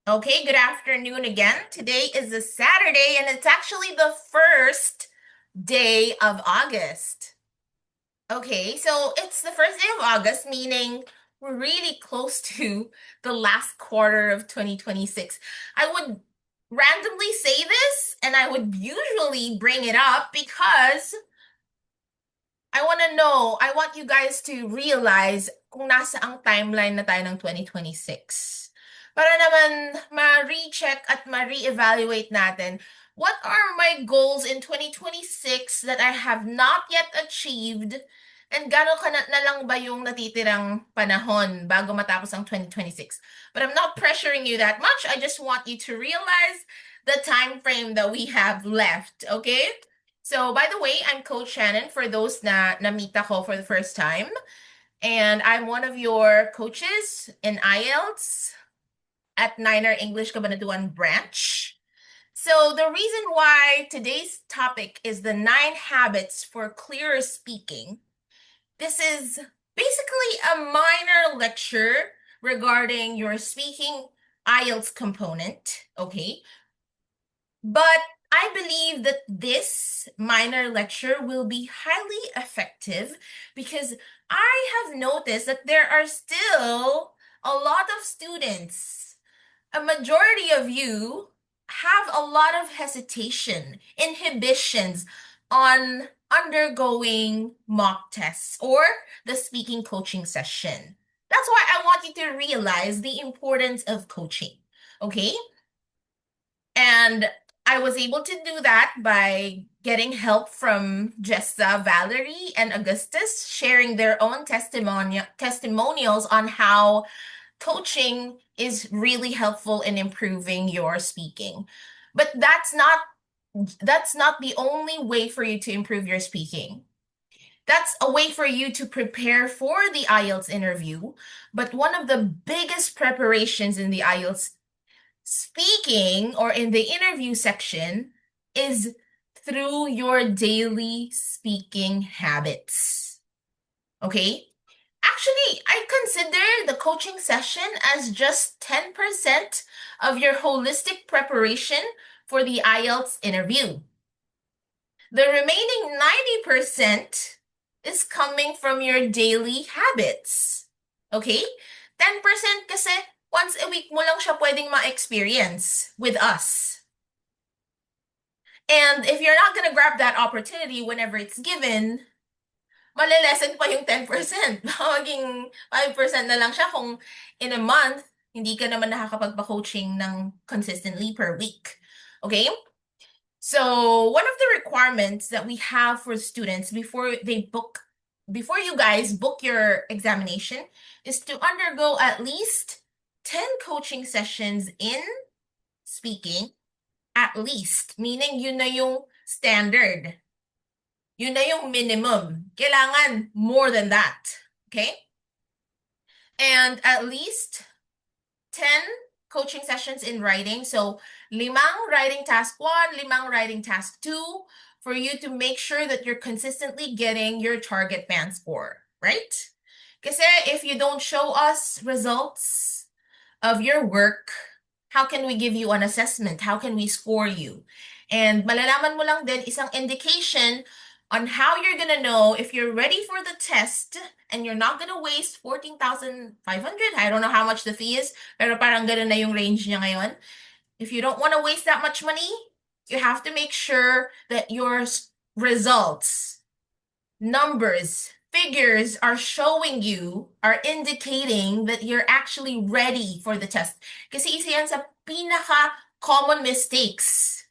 Okay, good afternoon again. Today is a Saturday and it's actually the first day of August. Okay, so it's the first day of August, meaning we're really close to the last quarter of 2026. I would randomly say this and I would usually bring it up because I want to know, I want you guys to realize kung nasa ang timeline na tayo ng 2026. Para naman ma-recheck at ma-reevaluate natin, what are my goals in 2026 that I have not yet achieved? And gano'n ka na lang ba yung natitirang panahon bago matapos ang 2026? But I'm not pressuring you that much. I just want you to realize the time frame that we have left, okay? So, by the way, I'm Coach Shannon for those na-meet ako for the first time. And I'm one of your coaches in IELTS at Niner English Cabanatuan branch. So, the reason why today's topic is the 9 habits for clearer speaking. This is basically a minor lecture regarding your speaking IELTS component, okay? But I believe that this minor lecture will be highly effective because I have noticed that there are still a lot of students, a majority of you have a lot of hesitation, inhibitions on undergoing mock tests or the speaking coaching session. That's why I want you to realize the importance of coaching, okay? And I was able to do that by getting help from Jessa, Valerie, and Augustus, sharing their own testimonials on how coaching is really helpful in improving your speaking. But that's not the only way for you to improve your speaking. That's a way for you to prepare for the IELTS interview. But one of the biggest preparations in the IELTS speaking or in the interview section is through your daily speaking habits. Okay? Actually, I consider the coaching session as just 10% of your holistic preparation for the IELTS interview. The remaining 90% is coming from your daily habits. Okay? 10% kasi once a week mo lang siya pwedeng ma-experience with us. And if you're not gonna grab that opportunity whenever it's given, malilesen pa yung 10%. Maging 5% na lang siya kung in a month, hindi ka naman nakakapagpa-coaching ng consistently per week. Okay? So one of the requirements that we have for students before you guys book your examination is to undergo at least 10 coaching sessions in speaking, at least, meaning yun na yung standard. Yun na yung minimum. Kailangan more than that. Okay? And at least 10 coaching sessions in writing. So, limang writing task 1, limang writing task 2, for you to make sure that you're consistently getting your target band score, right? Kasi if you don't show us results of your work, how can we give you an assessment? How can we score you? And malalaman mo lang din isang indication on how you're gonna know if you're ready for the test and you're not gonna waste 14,500. I don't know how much the fee is, pero parang ganun na yung range niya ngayon. If you don't want to waste that much money, you have to make sure that your results, numbers, figures are showing you, are indicating that you're actually ready for the test. Kasi isa yan sa pinaka-common mistakes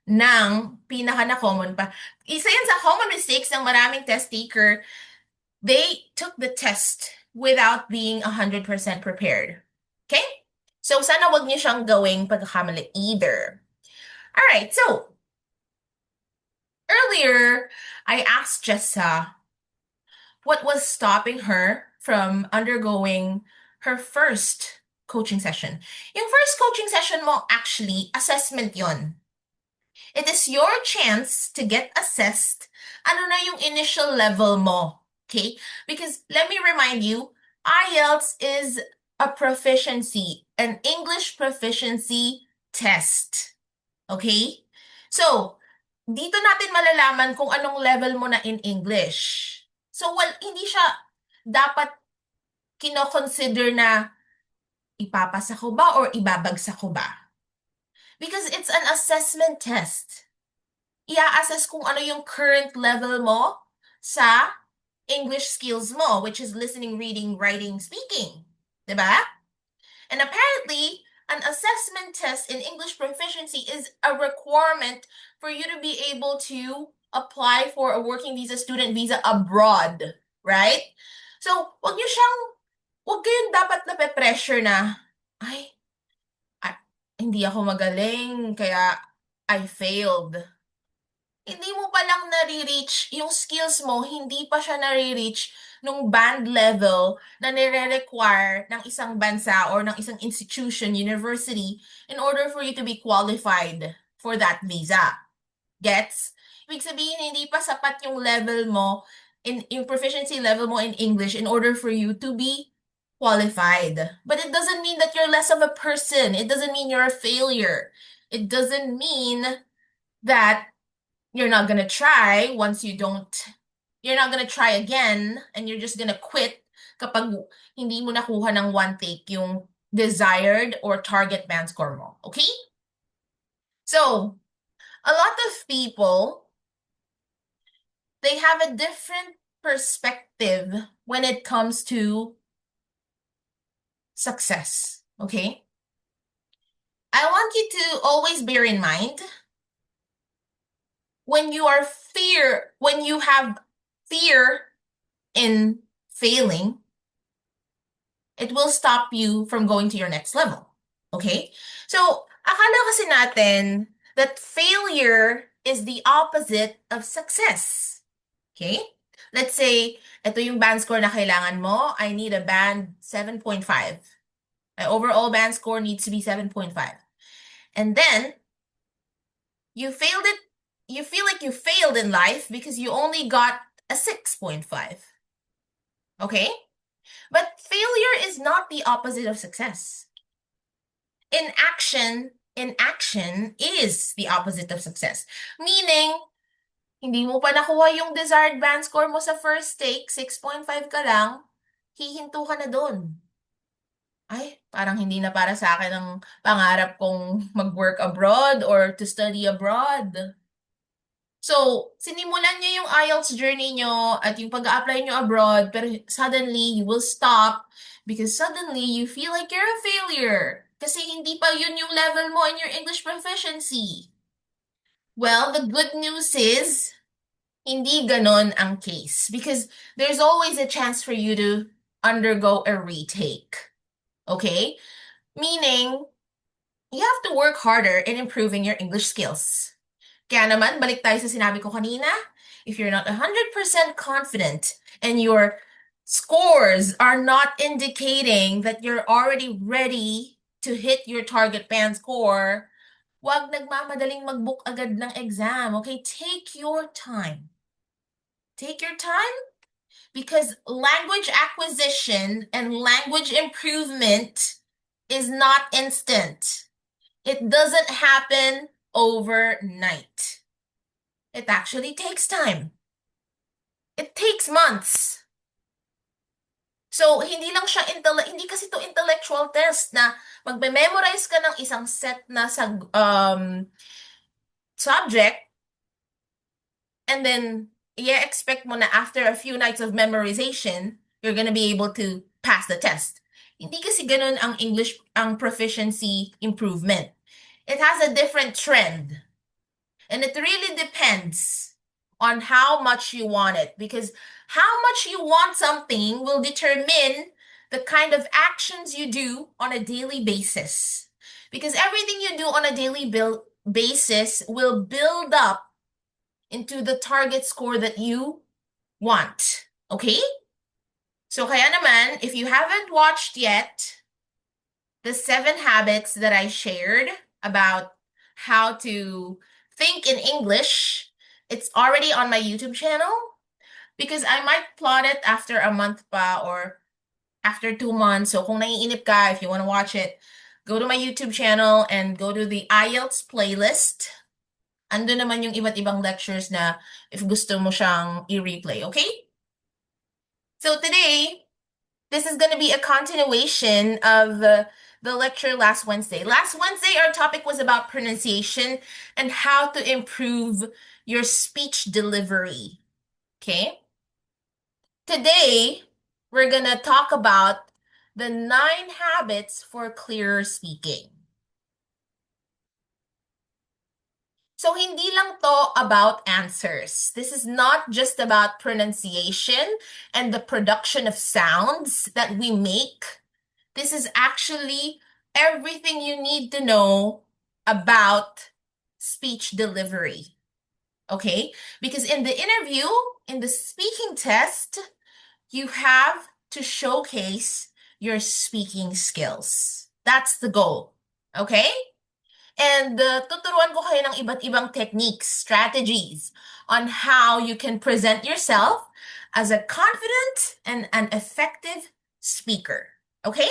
ng pinaka-na-common pa. Isa yan sa common mistakes ng maraming test taker. They took the test without being 100% prepared. Okay? So, sana wag niyo siyang gawing pagkakamali either. All right, so earlier, I asked Jessa what was stopping her from undergoing her first coaching session. Yung first coaching session mo, actually, assessment yon. It is your chance to get assessed. Ano na yung initial level mo, okay? Because let me remind you, IELTS is a proficiency. an English proficiency test. Okay? So, dito natin malalaman kung anong level mo na in English. So, well, hindi siya dapat kino-consider na ipapasa ko ba or ibabagsak ko ba? Because it's an assessment test. Ia-assess kung ano yung current level mo sa English skills mo, which is listening, reading, writing, speaking. Diba? And apparently, an assessment test in English proficiency is a requirement for you to be able to apply for a working visa, student visa abroad, right? So, wag kayong dapat nape-pressure na, ay, hindi ako magaling, kaya I failed. Hindi mo pa lang nare-reach, yung skills mo, hindi pa siya nare-reach nung band level na nire-require ng isang bansa or ng isang institution, university, in order for you to be qualified for that visa. Gets? Ibig sabihin, hindi pa sapat yung level mo, yung proficiency level mo in English in order for you to be qualified. But it doesn't mean that you're less of a person. It doesn't mean you're a failure. It doesn't mean that you're not gonna try once you're not gonna try again and you're just gonna quit kapag hindi mo nakuha ng one take yung desired or target band score mo. Okay? So, a lot of people, they have a different perspective when it comes to success. Okay? I want you to always bear in mind when you have fear in failing, it will stop you from going to your next level. Okay? So, akala kasi natin that failure is the opposite of success. Okay? Let's say, ito yung band score na kailangan mo. I need a band 7.5. My overall band score needs to be 7.5. And then, you failed it. You feel like you failed in life because you only got a 6.5. Okay? But failure is not the opposite of success. Inaction is the opposite of success. Meaning, hindi mo pa nakuha yung desired band score mo sa first take, 6.5 ka lang, hihinto ka na dun. Ay, parang hindi na para sa akin ang pangarap kong mag-work abroad or to study abroad. So, sinimulan niyo yung IELTS journey niyo at yung pag-a-apply niyo abroad, pero suddenly, you will stop because suddenly, you feel like you're a failure. Kasi hindi pa yun yung level mo in your English proficiency. Well, the good news is, hindi ganon ang case because there's always a chance for you to undergo a retake. Okay? Meaning, you have to work harder in improving your English skills. Kaya naman, balik tayo sa sinabi ko kanina, if you're not 100% confident and your scores are not indicating that you're already ready to hit your target band score, wag nagmamadaling mag-book agad ng exam, okay? Take your time. Take your time because language acquisition and language improvement is not instant. It doesn't happen overnight. It actually takes time. It takes months. So, hindi lang siya hindi kasi to intellectual test na magme-memorize ka ng isang set na subject and then expect mo na after a few nights of memorization, you're gonna be able to pass the test. Hindi kasi ganun ang English, ang proficiency improvement. It has a different trend. And it really depends on how much you want it because how much you want something will determine the kind of actions you do on a daily basis. Because everything you do on a daily basis will build up into the target score that you want. Okay? So kaya naman, if you haven't watched yet the 7 habits that I shared about how to think in English, it's already on my YouTube channel because I might plot it after a month pa or after 2 months. So kung naiinip ka, if you want to watch it, go to my YouTube channel and go to the IELTS playlist. Ando naman yung iba't ibang lectures na if gusto mo siyang i-replay, okay? So today, this is going to be a continuation of the lecture last Wednesday. Last Wednesday, our topic was about pronunciation and how to improve your speech delivery. Okay? Today, we're going to talk about the 9 habits for clearer speaking. So, hindi lang to about answers. This is not just about pronunciation and the production of sounds that we make. This is actually everything you need to know about speech delivery. Okay? Because in the interview, in the speaking test, you have to showcase your speaking skills. That's the goal. Okay? And tuturuan ko kayo ng iba't ibang techniques, strategies on how you can present yourself as a confident and an effective speaker. Okay?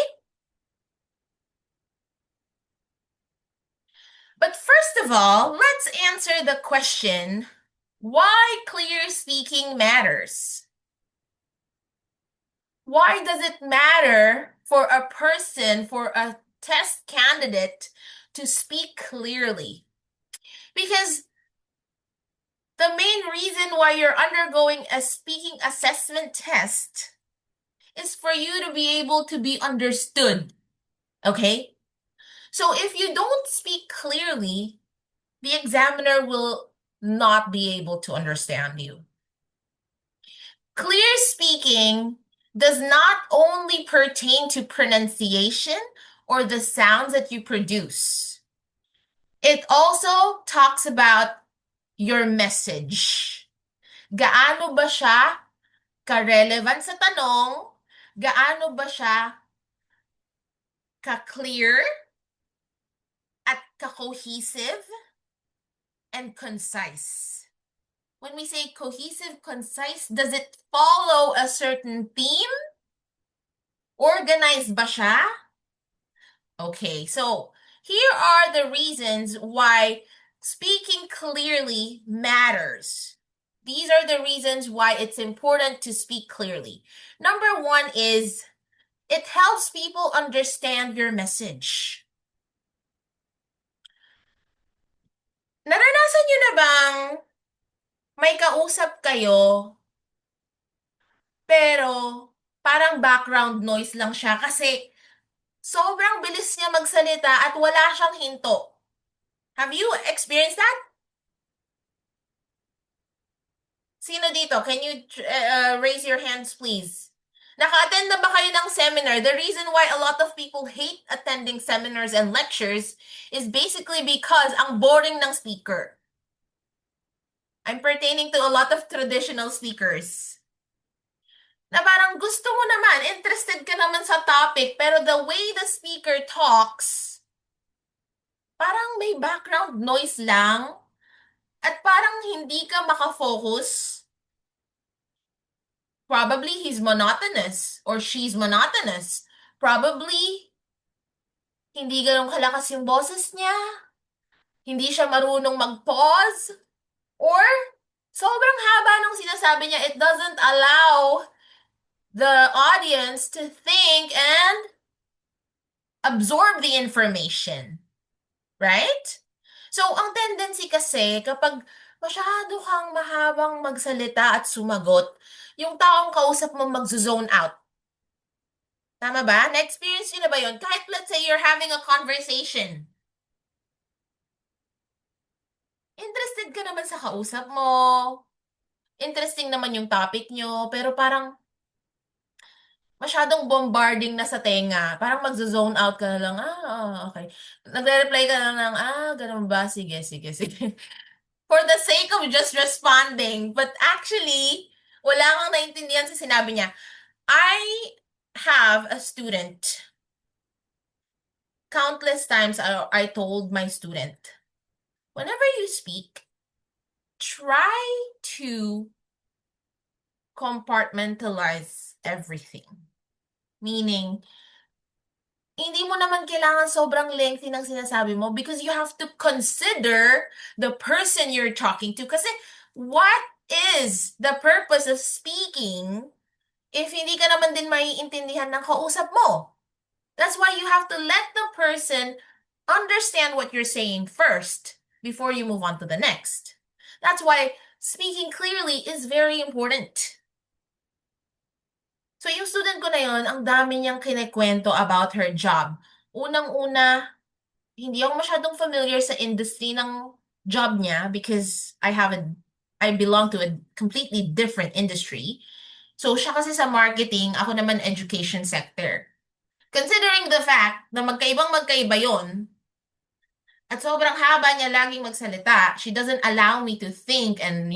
But first of all, let's answer the question, why clear speaking matters? Why does it matter for a person, for a test candidate to speak clearly? Because the main reason why you're undergoing a speaking assessment test is for you to be able to be understood. Okay? So if you don't speak clearly, the examiner will not be able to understand you. Clear speaking does not only pertain to pronunciation or the sounds that you produce. It also talks about your message. Gaano ba siya ka-relevant sa tanong? Gaano ba siya ka-clear at ka-cohesive and concise? When we say cohesive, concise, does it follow a certain theme? Organized ba siya? Okay, so here are the reasons why speaking clearly matters. These are the reasons why it's important to speak clearly. Number 1 is it helps people understand your message. Naranasan nyo na bang may kausap kayo, pero parang background noise lang siya kasi sobrang bilis niya magsalita at wala siyang hinto? Have you experienced that? Sino dito? Can you raise your hands, please? Naka-attend na ba kayo ng seminar? The reason why a lot of people hate attending seminars and lectures is basically because ang boring ng speaker. I'm pertaining to a lot of traditional speakers. Na parang gusto mo naman, interested ka naman sa topic, pero the way the speaker talks, parang may background noise lang, at parang hindi ka makafocus. Probably he's monotonous or she's monotonous. Probably hindi ganun kalakas yung boses niya. Hindi siya marunong mag-pause. Or sobrang haba ng sinasabi niya, it doesn't allow the audience to think and absorb the information. Right? So, ang tendency kasi, kapag masyado kang mahabang magsalita at sumagot, yung taong kausap mo mag-zone out. Tama ba? Na-experience nyo na ba yun? Kahit let's say you're having a conversation. Interested ka naman sa kausap mo. Interesting naman yung topic nyo. Pero parang masyadong bombarding na sa tenga. Parang mag-zone out ka na lang. Okay. Nagre-reply ka na lang, ganun ba? Sige, sige, sige. For the sake of just responding. But actually, wala kang naintindihan sa sinabi niya. I have a student. Countless times I told my student, whenever you speak, try to compartmentalize everything. Meaning, hindi mo naman kailangan sobrang lengthy ng sinasabi mo because you have to consider the person you're talking to. Kasi what is the purpose of speaking if hindi ka naman din maiintindihan ng kausap mo? That's why you have to let the person understand what you're saying first before you move on to the next. That's why speaking clearly is very important. So yung student ko na yun, ang dami niyang kinikwento about her job. Unang-una, hindi ako masyadong familiar sa industry ng job niya because I belong to a completely different industry. So siya kasi sa marketing, ako naman education sector. Considering the fact na magkaiba yon at sobrang haba niya laging magsalita, she doesn't allow me to think and,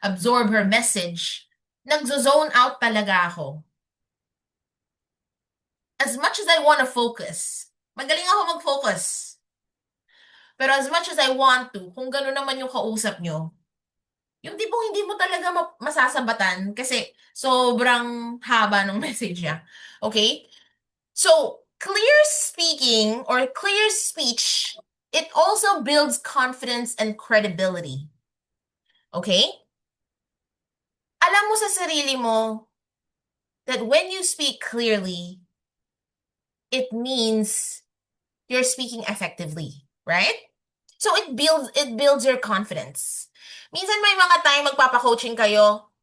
absorb her message. Nagzo-zone out talaga ako. As much as I want to focus, magaling ako mag-focus. Pero as much as I want to, kung gano'n naman yung kausap nyo, yung tipong hindi mo talaga masasabatan kasi sobrang haba ng message niya. Okay? So, clear speaking or clear speech, it also builds confidence and credibility. Okay? Alam mo sa sarili mo that when you speak clearly, it means you're speaking effectively, right? So it builds your confidence. Minsan may mga time magpapa-coaching kayo,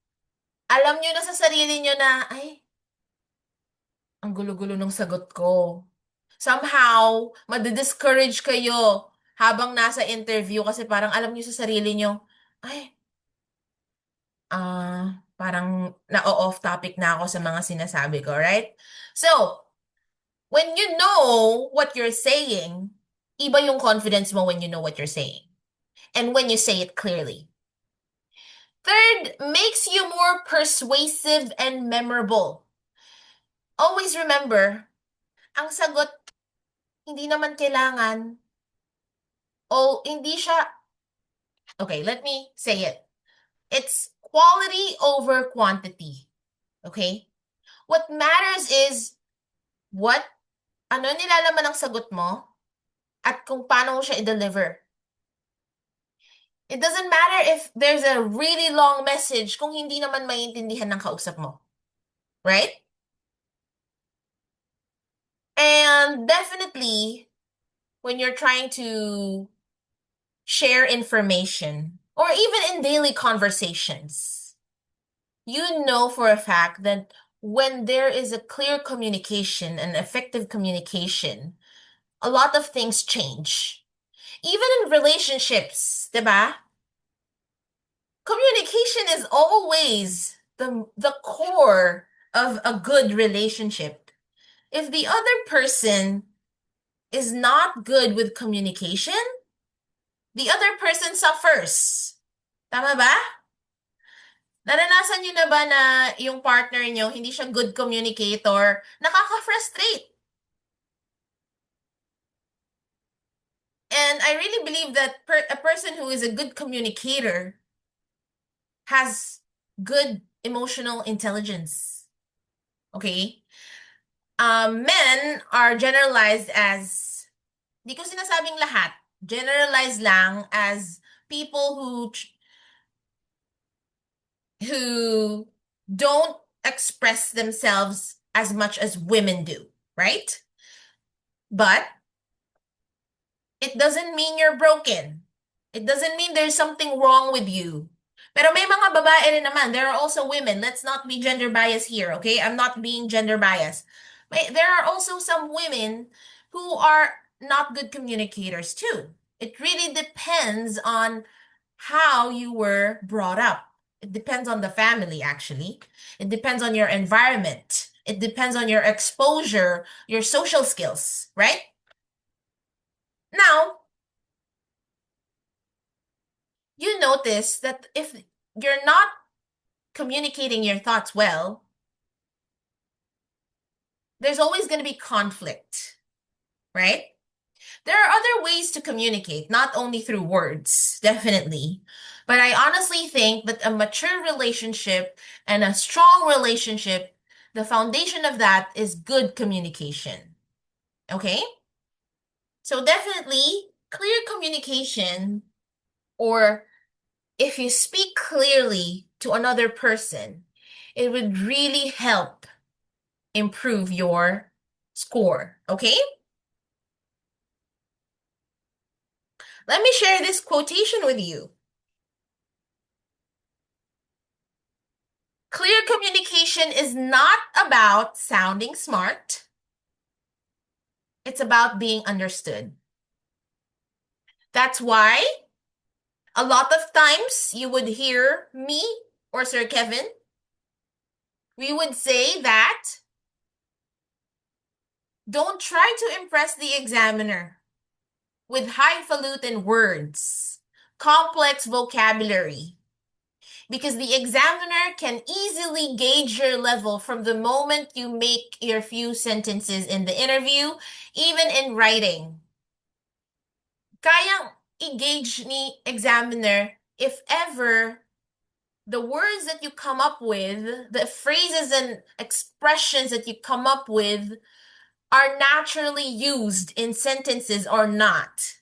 alam nyo na sa sarili nyo na, ay, ang gulo-gulo ng sagot ko. Somehow, madi-discourage kayo habang nasa interview kasi parang alam nyo sa sarili nyo, ay, parang na-off topic na ako sa mga sinasabi ko, right? So, when you know what you're saying, iba yung confidence mo when you know what you're saying. And when you say it clearly. Third, makes you more persuasive and memorable. Always remember, ang sagot, hindi naman kailangan, o hindi siya, okay, let me say it. It's quality over quantity. Okay? What matters is ano nilalaman ng sagot mo at kung paano mo siya i-deliver. It doesn't matter if there's a really long message kung hindi naman maiintindihan ng kausap mo. Right? And definitely, when you're trying to share information, or even in daily conversations, you know for a fact that when there is a clear communication and effective communication, a lot of things change. Even in relationships, diba? Communication is always the core of a good relationship. If the other person is not good with communication, the other person suffers. Tama ba? Naranasan niyo na ba na yung partner niyo hindi siya good communicator, nakaka-frustrate? And I really believe that a person who is a good communicator has good emotional intelligence. Okay? Men are generalized as, di ko sinasabing lahat, generalized lang as people who don't express themselves as much as women do, right? But it doesn't mean you're broken. It doesn't mean there's something wrong with you. Pero may mga babae rin naman. There are also women. Let's not be gender biased here, okay? I'm not being gender biased. There are also some women who are not good communicators too. It really depends on how you were brought up. It depends on the family, actually. It depends on your environment. It depends on your exposure, your social skills, right? Now, you notice that if you're not communicating your thoughts well, there's always going to be conflict, right? There are other ways to communicate, not only through words, definitely. But I honestly think that a mature relationship and a strong relationship, the foundation of that is good communication. Okay? So definitely clear communication, or if you speak clearly to another person, it would really help improve your score. Okay? Let me share this quotation with you. Clear communication is not about sounding smart. It's about being understood. That's why a lot of times you would hear me or Sir Kevin, we would say that don't try to impress the examiner with highfalutin words, complex vocabulary, because the examiner can easily gauge your level from the moment you make your few sentences in the interview, even in writing. Kayang i-gauge ni examiner if ever the words that you come up with, the phrases and expressions that you come up with are naturally used in sentences or not.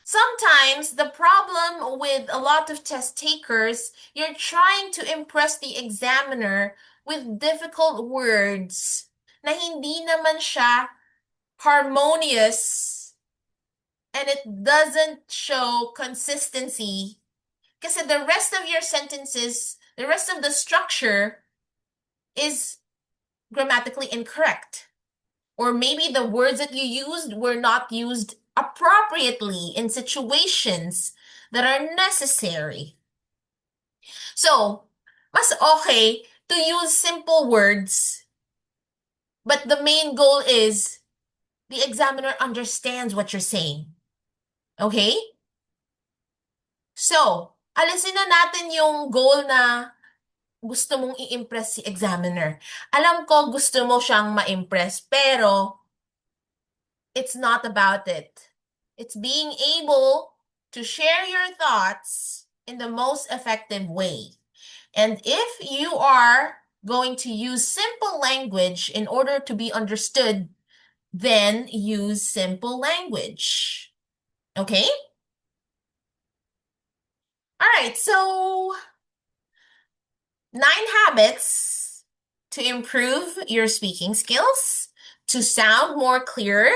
Sometimes the problem with a lot of test takers, you're trying to impress the examiner with difficult words na hindi naman siya harmonious, and it doesn't show consistency. Kasi the rest of your sentences, the rest of the structure is grammatically incorrect. Or maybe the words that you used were not used appropriately in situations that are necessary. So, mas okay to use simple words, but the main goal is the examiner understands what you're saying. Okay? So, alisin na natin yung goal na gusto mong i-impress si examiner. Alam ko gusto mo siyang ma-impress, pero it's not about it. It's being able to share your thoughts in the most effective way. And if you are going to use simple language in order to be understood, then use simple language. Okay? All right, so 9 habits to improve your speaking skills, to sound more clear.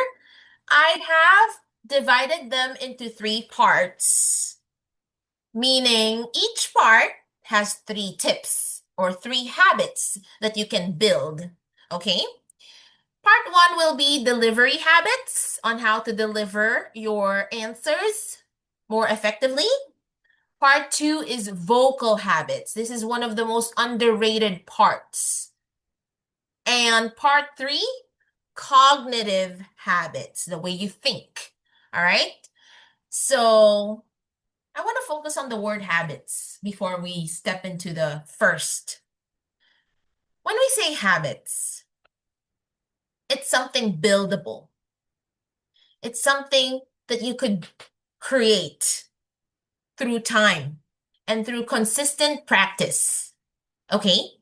I have divided them into 3 parts, meaning each part has 3 tips or 3 habits that you can build. Okay? Part 1 will be delivery habits on how to deliver your answers more effectively. Part 2 is vocal habits. This is one of the most underrated parts. And part 3, cognitive habits, the way you think. All right? So I want to focus on the word habits before we step into the first. When we say habits, it's something buildable. It's something that you could create through time and through consistent practice. Okay?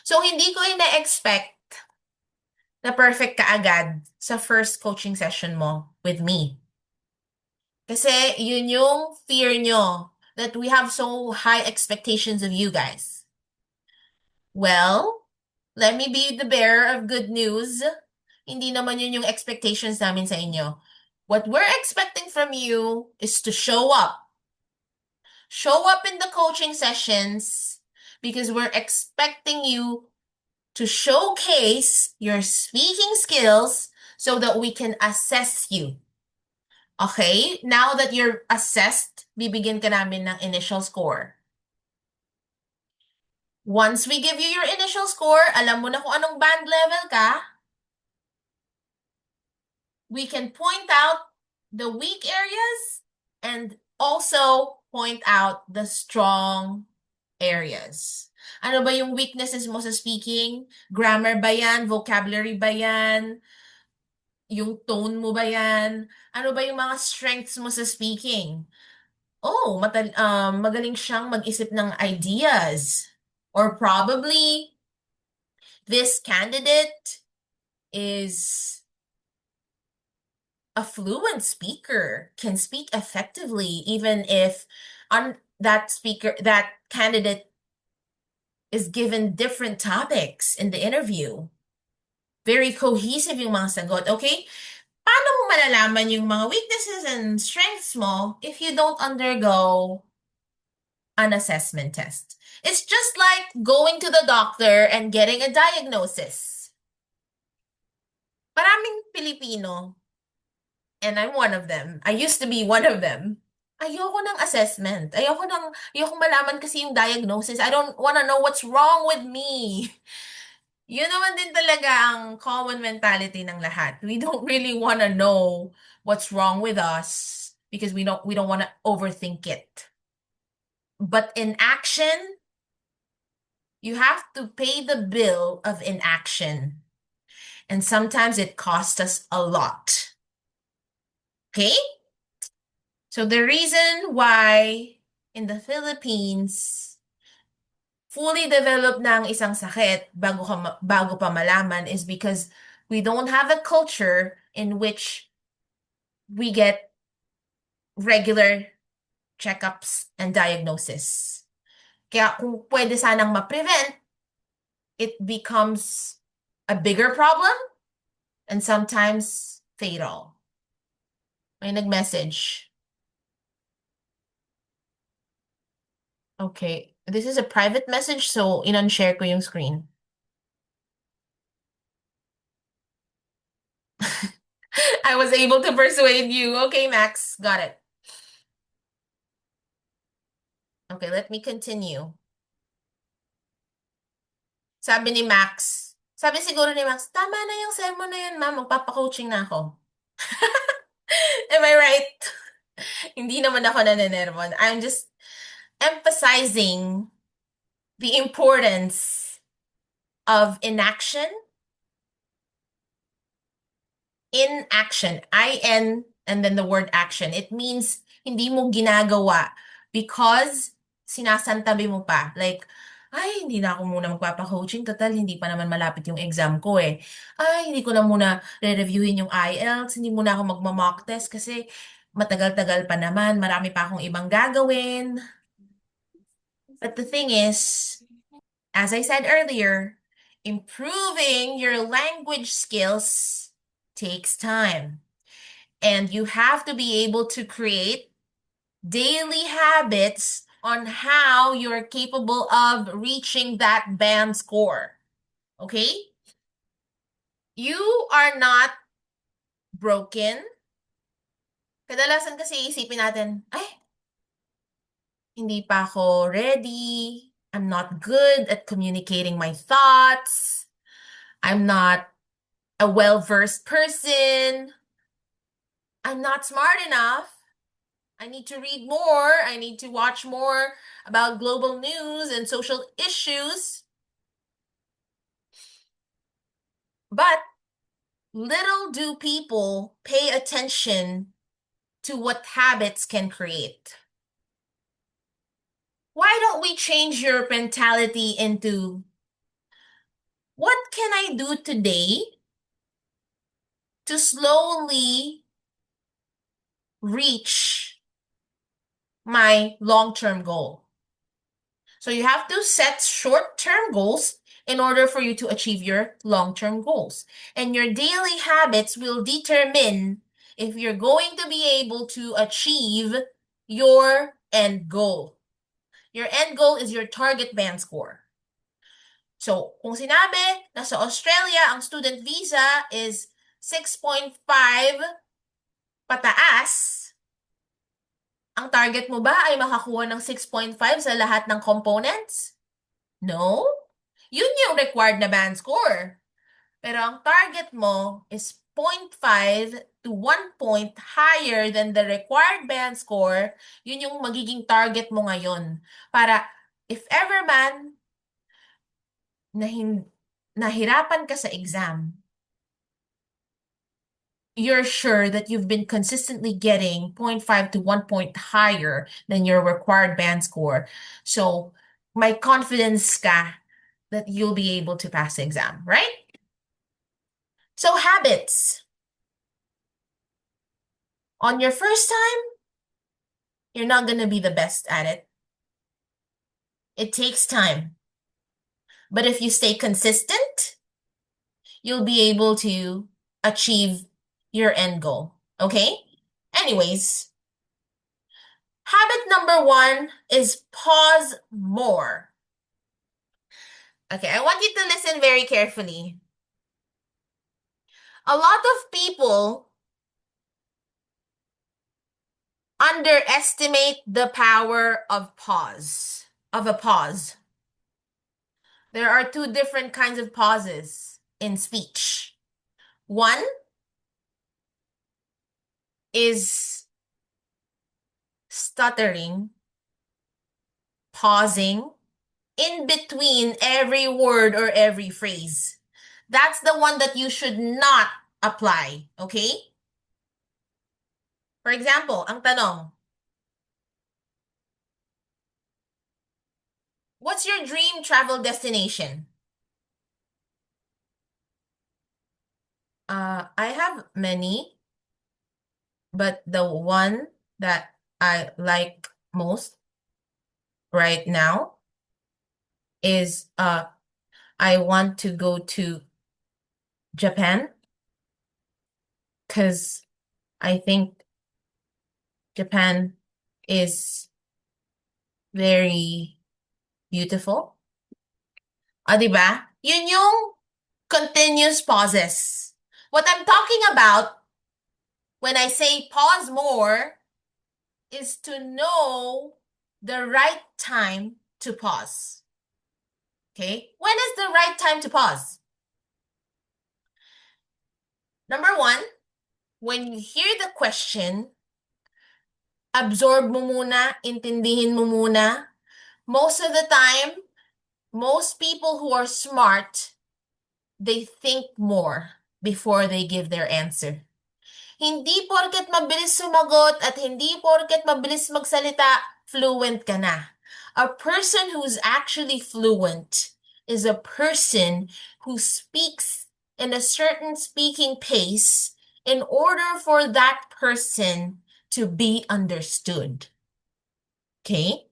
So, hindi ko ina-expect na perfect ka agad sa first coaching session mo with me. Kasi yun yung fear nyo, that we have so high expectations of you guys. Well, let me be the bearer of good news. Hindi naman yun yung expectations namin sa inyo. What we're expecting from you is to show up. Show up in the coaching sessions because we're expecting you to showcase your speaking skills so that we can assess you. Okay? Now that you're assessed, bibigyan ka namin ng initial score. Once we give you your initial score, alam mo na kung anong band level ka, we can point out the weak areas and also point out the strong areas. Ano ba yung weaknesses mo sa speaking? Grammar ba yan? Vocabulary ba yan? Yung tone mo ba yan? Ano ba yung mga strengths mo sa speaking? Oh, magaling siyang mag-isip ng ideas. Or probably, this candidate is a fluent speaker can speak effectively even if that candidate is given different topics in the interview. Very cohesive yung mga sagot, okay? Paano mo malalaman yung mga weaknesses and strengths mo if you don't undergo an assessment test? It's just like going to the doctor and getting a diagnosis. Maraming Pilipino, and I'm one of them. I used to be one of them. Ayoko ng assessment. Ayoko malaman kasi yung diagnosis. I don't wanna know what's wrong with me. Yun naman din talaga ang common mentality ng lahat. We don't really wanna know what's wrong with us because we don't wanna overthink it. But in action, you have to pay the bill of inaction. And sometimes it costs us a lot. Okay? So the reason why in the Philippines, fully developed na ang isang sakit bago pa malaman is because we don't have a culture in which we get regular checkups and diagnosis. Kaya kung pwede sanang ma-prevent, it becomes a bigger problem and sometimes fatal. May nag-message. Okay. This is a private message, so in-unshare ko yung screen. I was able to persuade you. Okay, Max. Got it. Okay, let me continue. Sabi ni Max, sabi siguro ni Max, tama na yung sermon na yun, ma'am. Magpapa-coaching na ako. Am I right? Hindi naman ako nanenermon. I'm just emphasizing the importance of inaction. Inaction. I-N and then the word action. It means hindi mo ginagawa because sinasantabi mo pa. Like, ay, hindi na ako muna magpapa-coaching. Total, hindi pa naman malapit yung exam ko eh. Ay, hindi ko na muna re-reviewin yung IELTS. Hindi muna ako magma-mock test kasi matagal-tagal pa naman. Marami pa akong ibang gagawin. But the thing is, as I said earlier, improving your language skills takes time. And you have to be able to create daily habits on how you're capable of reaching that band score. Okay? You are not broken. Kadalasan kasi isipin natin, ay, hindi pa ako ready. I'm not good at communicating my thoughts. I'm not a well-versed person. I'm not smart enough. I need to read more. I need to watch more about global news and social issues. But little do people pay attention to what habits can create. Why don't we change your mentality into what can I do today to slowly reach my long-term goal? So you have to set short-term goals in order for you to achieve your long-term goals. And your daily habits will determine if you're going to be able to achieve your end goal. Your end goal is your target band score. So, kung sinabi na sa Australia, ang student visa is 6.5 pataas, ang target mo ba ay makakuha ng 6.5 sa lahat ng components? No. Yun yung required na band score. Pero ang target mo is 0.5 to 1 point higher than the required band score. Yun yung magiging target mo ngayon. Para if ever man nahirapan ka sa exam, you're sure that you've been consistently getting 0.5 to 1 point higher than your required band score. So, may confidence ka that you'll be able to pass the exam, right? So, habits. On your first time, you're not going to be the best at it. It takes time. But if you stay consistent, you'll be able to achieve your end goal. Okay? Anyways, habit number 1 is pause more. Okay, I want you to listen very carefully. A lot of people underestimate the power of a pause. There are two different kinds of pauses in speech. One is stuttering, pausing in between every word or every phrase. That's the one that you should not apply, okay? For example, ang tanong, what's your dream travel destination? I have many, but the one that I like most right now is I want to go to Japan because I think Japan is very beautiful. Diba? Yun yung continuous pauses. What I'm talking about when I say pause more is to know the right time to pause. Okay? When is the right time to pause? Number 1, when you hear the question, absorb mo muna, intindihin mo muna. Most of the time, most people who are smart, they think more before they give their answer. Hindi porket mabilis sumagot at hindi porket mabilis magsalita, fluent ka na. A person who's actually fluent is a person who speaks in a certain speaking pace in order for that person to be understood. Okay?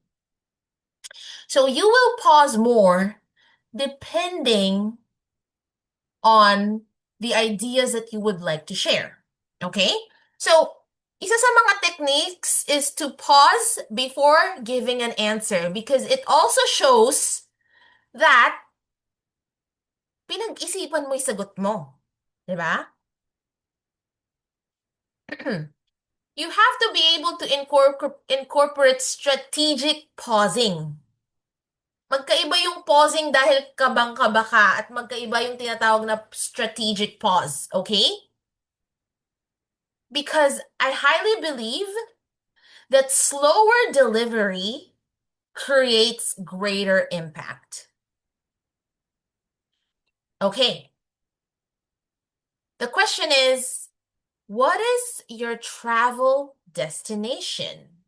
So you will pause more depending on the ideas that you would like to share. Okay? So, isa sa mga techniques is to pause before giving an answer because it also shows that pinag-isipan mo yung sagot mo. Diba? You have to be able to incorporate strategic pausing. Magkaiba yung pausing dahil kabang-kaba ka at magkaiba yung tinatawag na strategic pause. Okay? Because I highly believe that slower delivery creates greater impact. Okay. The question is, what is your travel destination?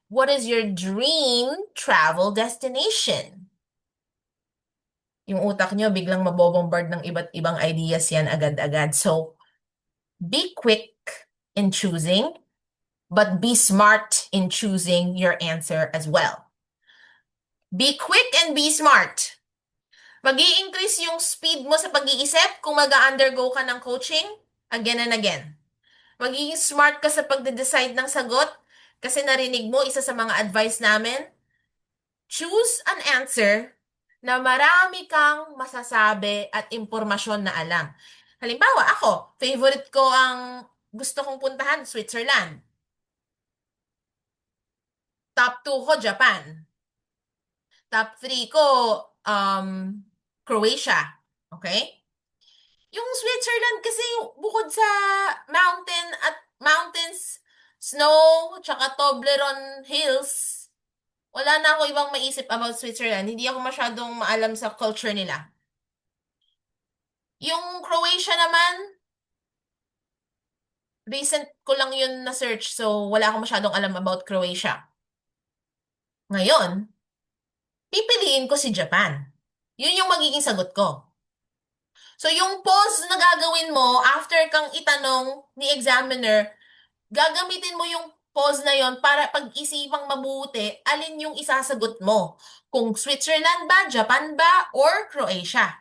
What is your dream travel destination? Yung utak nyo biglang mabobombard ng iba't ibang ideas yan agad-agad. So, be quick in choosing, but be smart in choosing your answer as well. Be quick and be smart. Mag-i-increase yung speed mo sa pag-iisip kung mag-undergo ka ng coaching again and again. Magiging smart ka sa pagde-decide ng sagot kasi narinig mo isa sa mga advice namin, choose an answer na marami kang masasabi at impormasyon na alam. Halimbawa, ako, favorite ko ang gusto kong puntahan, Switzerland. Top 2 ko, Japan. Top 3 ko, Croatia. Okay? Yung Switzerland kasi bukod sa mountains, snow, tsaka Toblerone Hills, wala na ako ibang maisip about Switzerland. Hindi ako masyadong maalam sa culture nila. Yung Croatia naman, recent ko lang yun na-search, so wala akong masyadong alam about Croatia. Ngayon, pipiliin ko si Japan. Yun yung magiging sagot ko. So yung pause na gagawin mo after kang itanong ni examiner, gagamitin mo yung pause na yon para pag-isipang mabuti, alin yung isasagot mo. Kung Switzerland ba, Japan ba, or Croatia.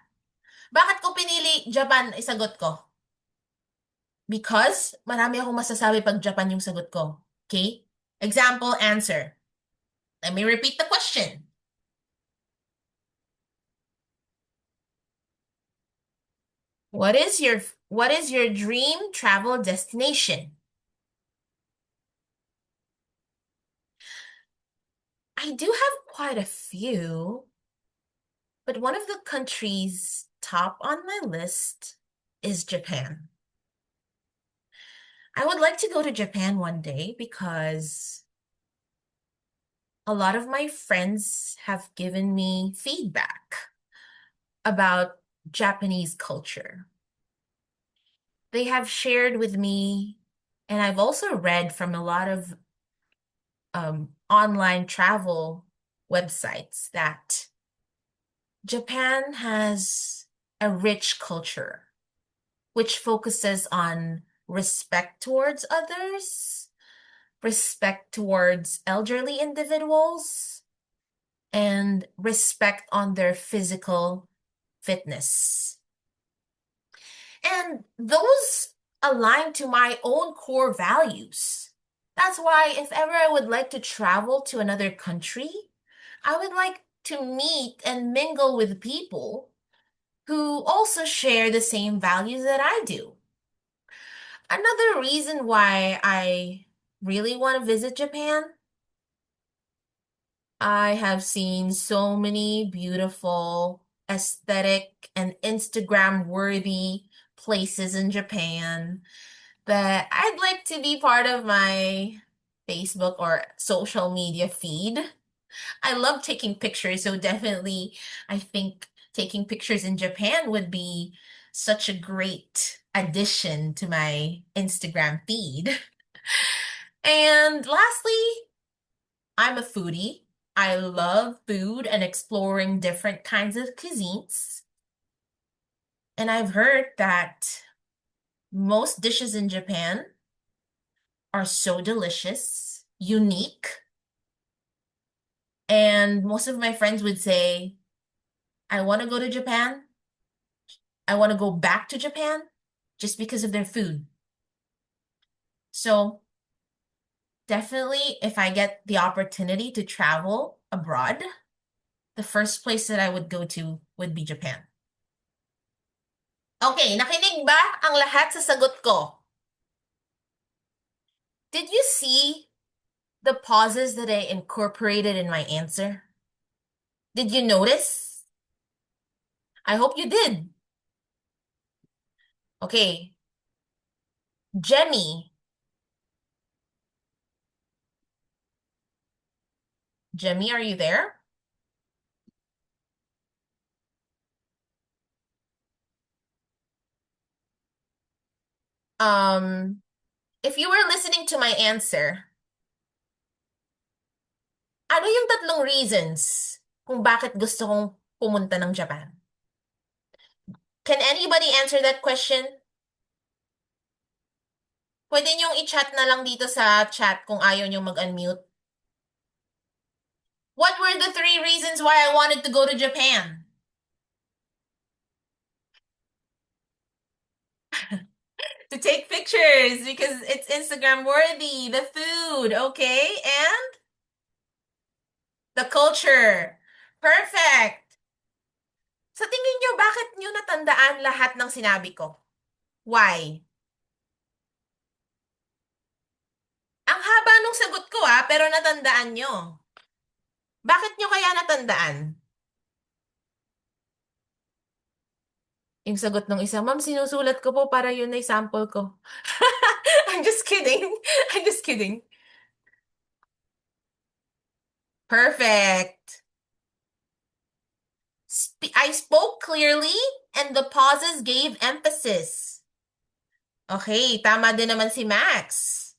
Bakit ko pinili Japan isagot ko? Because marami akong masasabi pag Japan yung sagot ko. Okay? Example, answer. Let me repeat the question. What is your what is your dream travel destination? I do have quite a few, but one of the countries top on my list is Japan. I would like to go to Japan one day because a lot of my friends have given me feedback about Japanese culture. They have shared with me, and I've also read from a lot of online travel websites that Japan has a rich culture which focuses on respect towards others, respect towards elderly individuals, and respect on their physical fitness. And those align to my own core values. That's why if ever I would like to travel to another country, I would like to meet and mingle with people who also share the same values that I do. Another reason why I really want to visit Japan, I have seen so many beautiful, aesthetic, and Instagram worthy places in Japan that I'd like to be part of my Facebook or social media feed. I love taking pictures, so definitely I think taking pictures in Japan would be such a great addition to my Instagram feed. And lastly, I'm a foodie. I love food and exploring different kinds of cuisines. And I've heard that most dishes in Japan are so delicious, unique, and most of my friends would say, I want to go to Japan. I want to go back to Japan just because of their food. So, definitely, if I get the opportunity to travel abroad, the first place that I would go to would be Japan. Okay, nakinig ba ang lahat sa sagot ko? Did you see the pauses that I incorporated in my answer? Did you notice? I hope you did. Okay, Jenny. Jemmy, are you there? Um, if you were listening to my answer, ano yung tatlong reasons kung bakit gusto kong pumunta ng Japan? Can anybody answer that question? Pwede niyong i-chat na lang dito sa chat kung ayaw niyong mag-unmute. What were the three reasons why I wanted to go to Japan? To take pictures because it's Instagram worthy, the food, okay? And the culture. Perfect. Sa tingin niyo, bakit niyo natandaan lahat ng sinabi ko? Why? Ang haba nung sagot ko pero natandaan niyo. Bakit niyo kaya natandaan? Yung sagot ng isa, ma'am, sinusulat ko po para yun ay sample ko. I'm just kidding. I'm just kidding. Perfect. I spoke clearly and the pauses gave emphasis. Okay, tama din naman si Max.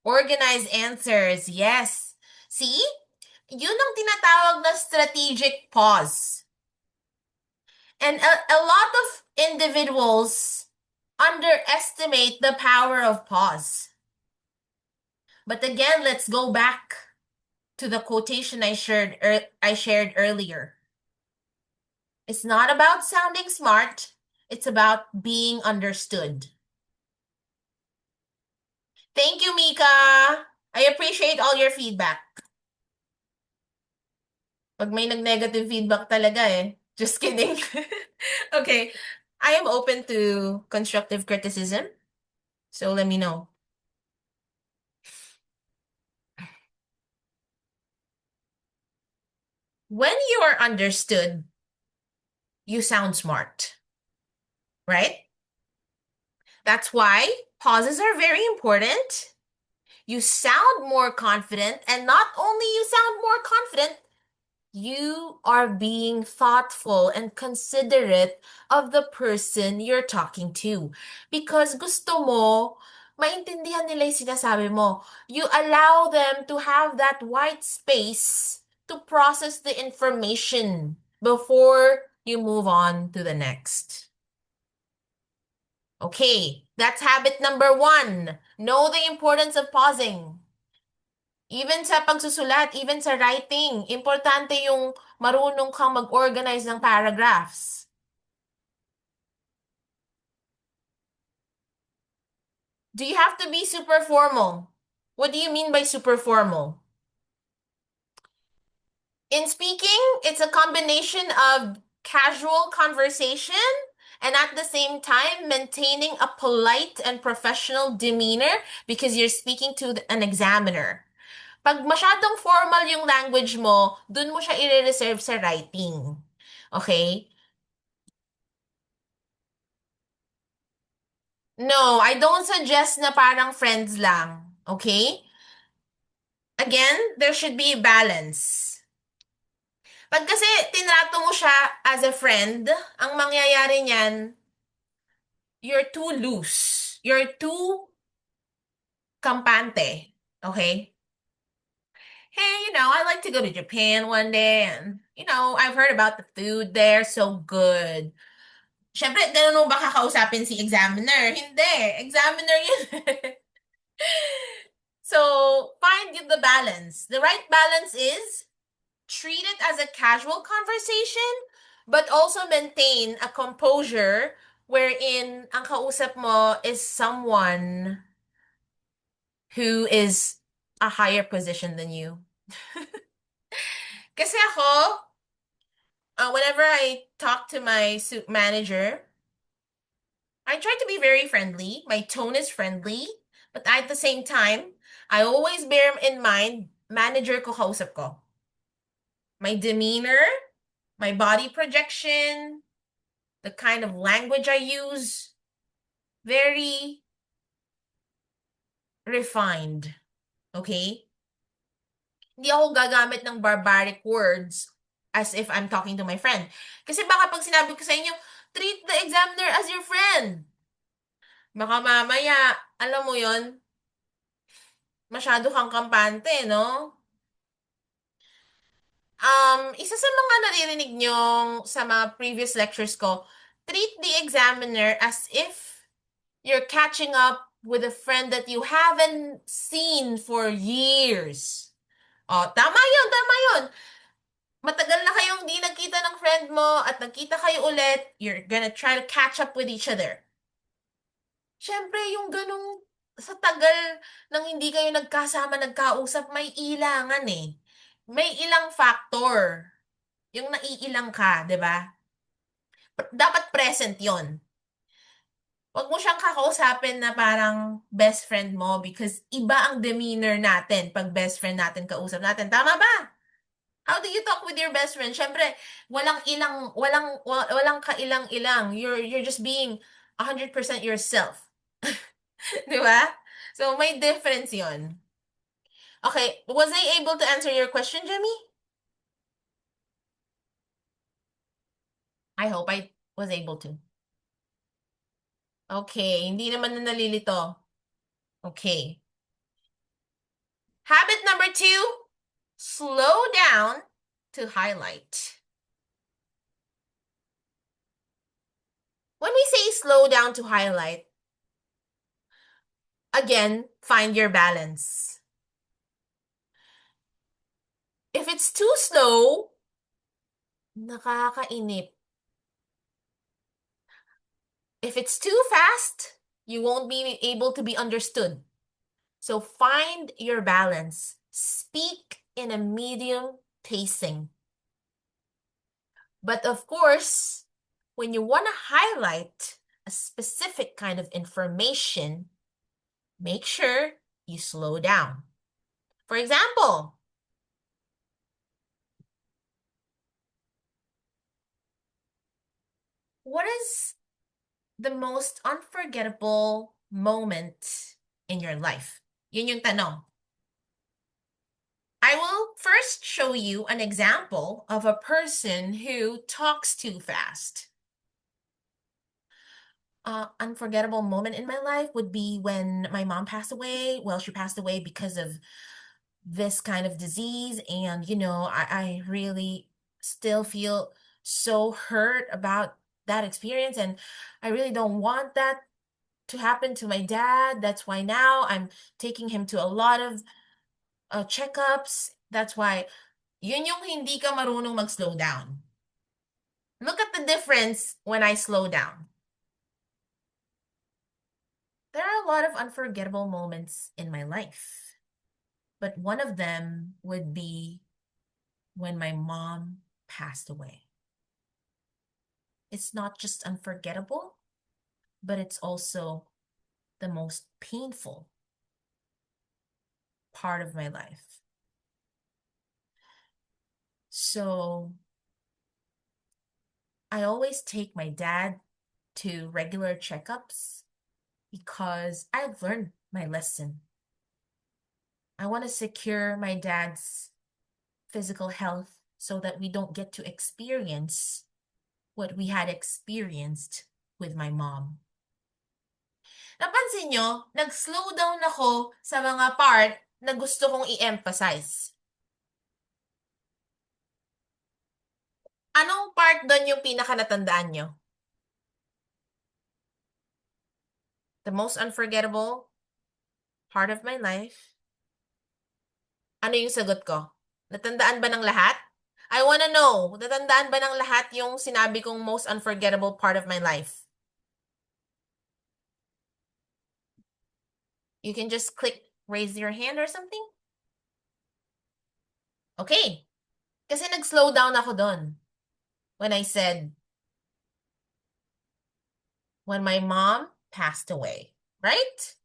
Organized answers, yes. See? Yun ang tinatawag na strategic pause. And a lot of individuals underestimate the power of pause. But again, let's go back to the quotation I shared earlier. It's not about sounding smart, it's about being understood. Thank you, Mika. I appreciate all your feedback. Pag may nag-negative feedback talaga eh. Just kidding. Okay. I am open to constructive criticism, so let me know. When you are understood, you sound smart, right? That's why pauses are very important. You sound more confident, and not only you sound more confident, you are being thoughtful and considerate of the person you're talking to. Because gusto mo, maintindihan nila yung sinasabi mo. You allow them to have that white space to process the information before you move on to the next. Okay, that's habit number 1. Know the importance of pausing. Even sa pagsusulat, even sa writing, importante yung marunong kang mag-organize ng paragraphs. Do you have to be super formal? What do you mean by super formal? In speaking, it's a combination of casual conversation and at the same time maintaining a polite and professional demeanor because you're speaking to an examiner. Pag masyadong formal yung language mo, dun mo siya i-reserve sa writing. Okay? No, I don't suggest na parang friends lang. Okay? Again, there should be balance. Pag kasi tinrato mo siya as a friend, ang mangyayari niyan, you're too loose. You're too kampante. Okay? Hey, I like to go to Japan one day and, I've heard about the food there, so good. Siyempre, ganun mo ba kakausapin si examiner? Hindi. Examiner yun. So, find the balance. The right balance is treat it as a casual conversation, but also maintain a composure wherein ang kausap mo is someone who is a higher position than you. Kasi ako, whenever I talk to my suit manager, I try to be very friendly. My tone is friendly, but at the same time, I always bear in mind manager ko kausap ko. My demeanor, my body projection, the kind of language I use, very refined. Okay? Hindi ako gagamit ng barbaric words as if I'm talking to my friend. Kasi baka pag sinabi ko sa inyo, treat the examiner as your friend. Baka mamaya, alam mo yon, masyado kang kampante, no? Isa sa mga naririnig nyong sa mga previous lectures ko, treat the examiner as if you're catching up with a friend that you haven't seen for years. Oh, tama yun, tama yun. Matagal na kayong di nagkita ng friend mo at nagkita kayo ulit, you're gonna try to catch up with each other. Siyempre, yung ganong sa tagal nang hindi kayo nagkasama, nagkausap, may ilangan eh. May ilang factor. Yung naiilang ka, di ba? Dapat present yon. Huwag mo siyang kakausapin na parang best friend mo because iba ang demeanor natin pag best friend natin kausap natin. Tama ba? How do you talk with your best friend? Siyempre, walang kailang-ilang. You're just being 100% yourself. Di ba? So, may difference yon. Okay, was I able to answer your question, Jemmy? I hope I was able to. Okay, hindi naman na nalilito. Okay. Habit number 2, slow down to highlight. When we say slow down to highlight, again, find your balance. If it's too slow, nakakainip. If it's too fast, you won't be able to be understood. So find your balance. Speak in a medium pacing. But of course, when you want to highlight a specific kind of information, make sure you slow down. For example, what is the most unforgettable moment in your life? Yun yung tanong. I will first show you an example of a person who talks too fast. Unforgettable moment in my life would be when my mom passed away. Well, she passed away because of this kind of disease. And, I really still feel so hurt about that experience. And I really don't want that to happen to my dad. That's why now I'm taking him to a lot of checkups. That's why yun yung hindi ka marunong mag-slow down. Look at the difference when I slow down. There are a lot of unforgettable moments in my life, but one of them would be when my mom passed away. It's not just unforgettable, but it's also the most painful part of my life. So I always take my dad to regular checkups because I've learned my lesson. I want to secure my dad's physical health so that we don't get to experience what we had experienced with my mom. Napansin nyo, nag-slow down ako sa mga part na gusto kong i-emphasize. Anong part doon yung pinaka-natandaan nyo? The most unforgettable part of my life. Ano yung sagot ko? Natandaan ba ng lahat? I wanna know, natandaan ba ng lahat yung sinabi kong most unforgettable part of my life? You can just click raise your hand or something. Okay. Kasi nag-slow down ako doon when I said, when my mom passed away, right?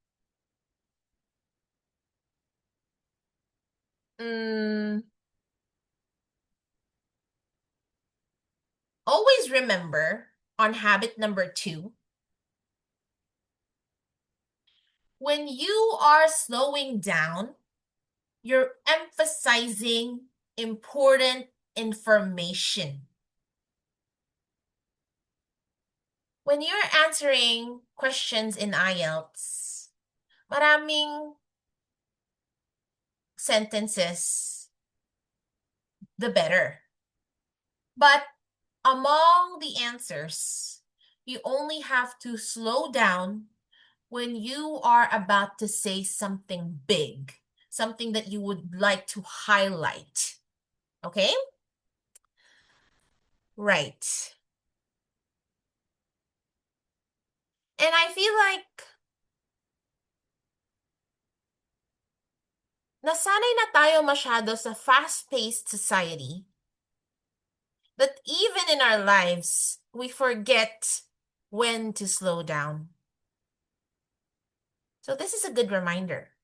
Always remember on habit number 2, when you are slowing down, you're emphasizing important information. When you're answering questions in IELTS, maraming sentences, the better. But among the answers, you only have to slow down when you are about to say something big, something that you would like to highlight. Okay? Right. And I feel like nasanay na tayo masyado sa fast-paced society that even in our lives, we forget when to slow down. So this is a good reminder.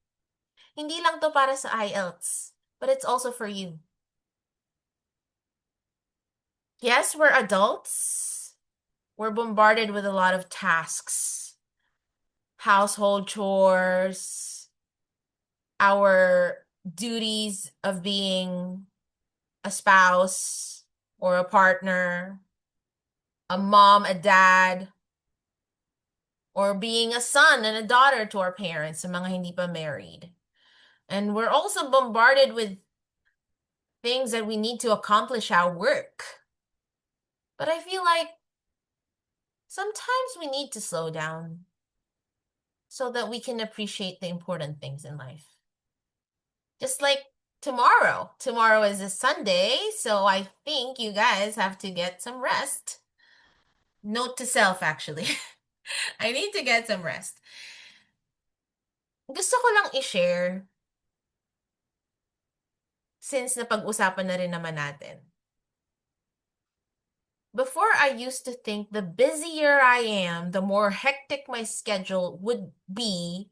Hindi lang to para sa IELTS, but it's also for you. Yes, we're adults. We're bombarded with a lot of tasks, household chores, our duties of being a spouse or a partner, a mom, a dad, or being a son and a daughter to our parents, sa mga hindi pa married. And we're also bombarded with things that we need to accomplish our work. But I feel like sometimes we need to slow down so that we can appreciate the important things in life. Just like tomorrow. Tomorrow is a Sunday, so I think you guys have to get some rest. Note to self, actually. I need to get some rest. Gusto ko lang i-share, since napag-usapan na rin naman natin. Before, I used to think the busier I am, the more hectic my schedule would be,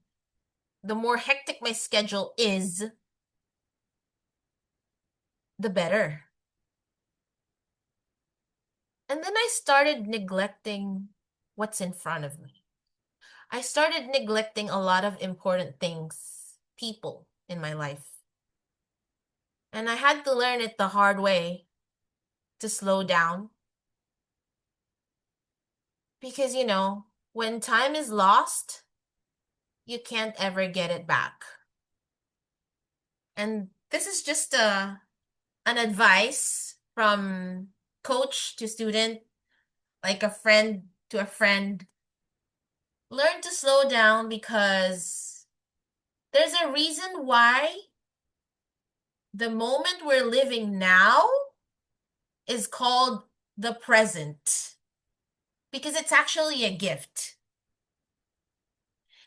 the more hectic my schedule is, the better. And then I started neglecting what's in front of me. I started neglecting a lot of important things, people in my life. And I had to learn it the hard way to slow down. Because, when time is lost, you can't ever get it back. And this is just an advice from coach to student, like a friend to a friend. Learn to slow down because there's a reason why the moment we're living now is called the present, because it's actually a gift.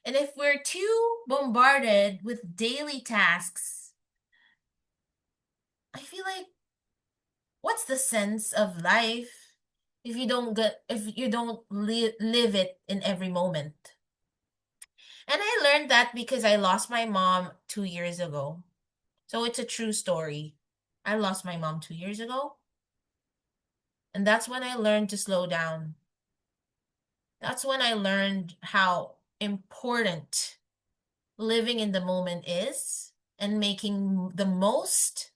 And if we're too bombarded with daily tasks, I feel like, what's the sense of life if you don't live it in every moment? And I learned that because I lost my mom 2 years ago. So it's a true story. I lost my mom 2 years ago. And that's when I learned to slow down. That's when I learned how important living in the moment is and making the most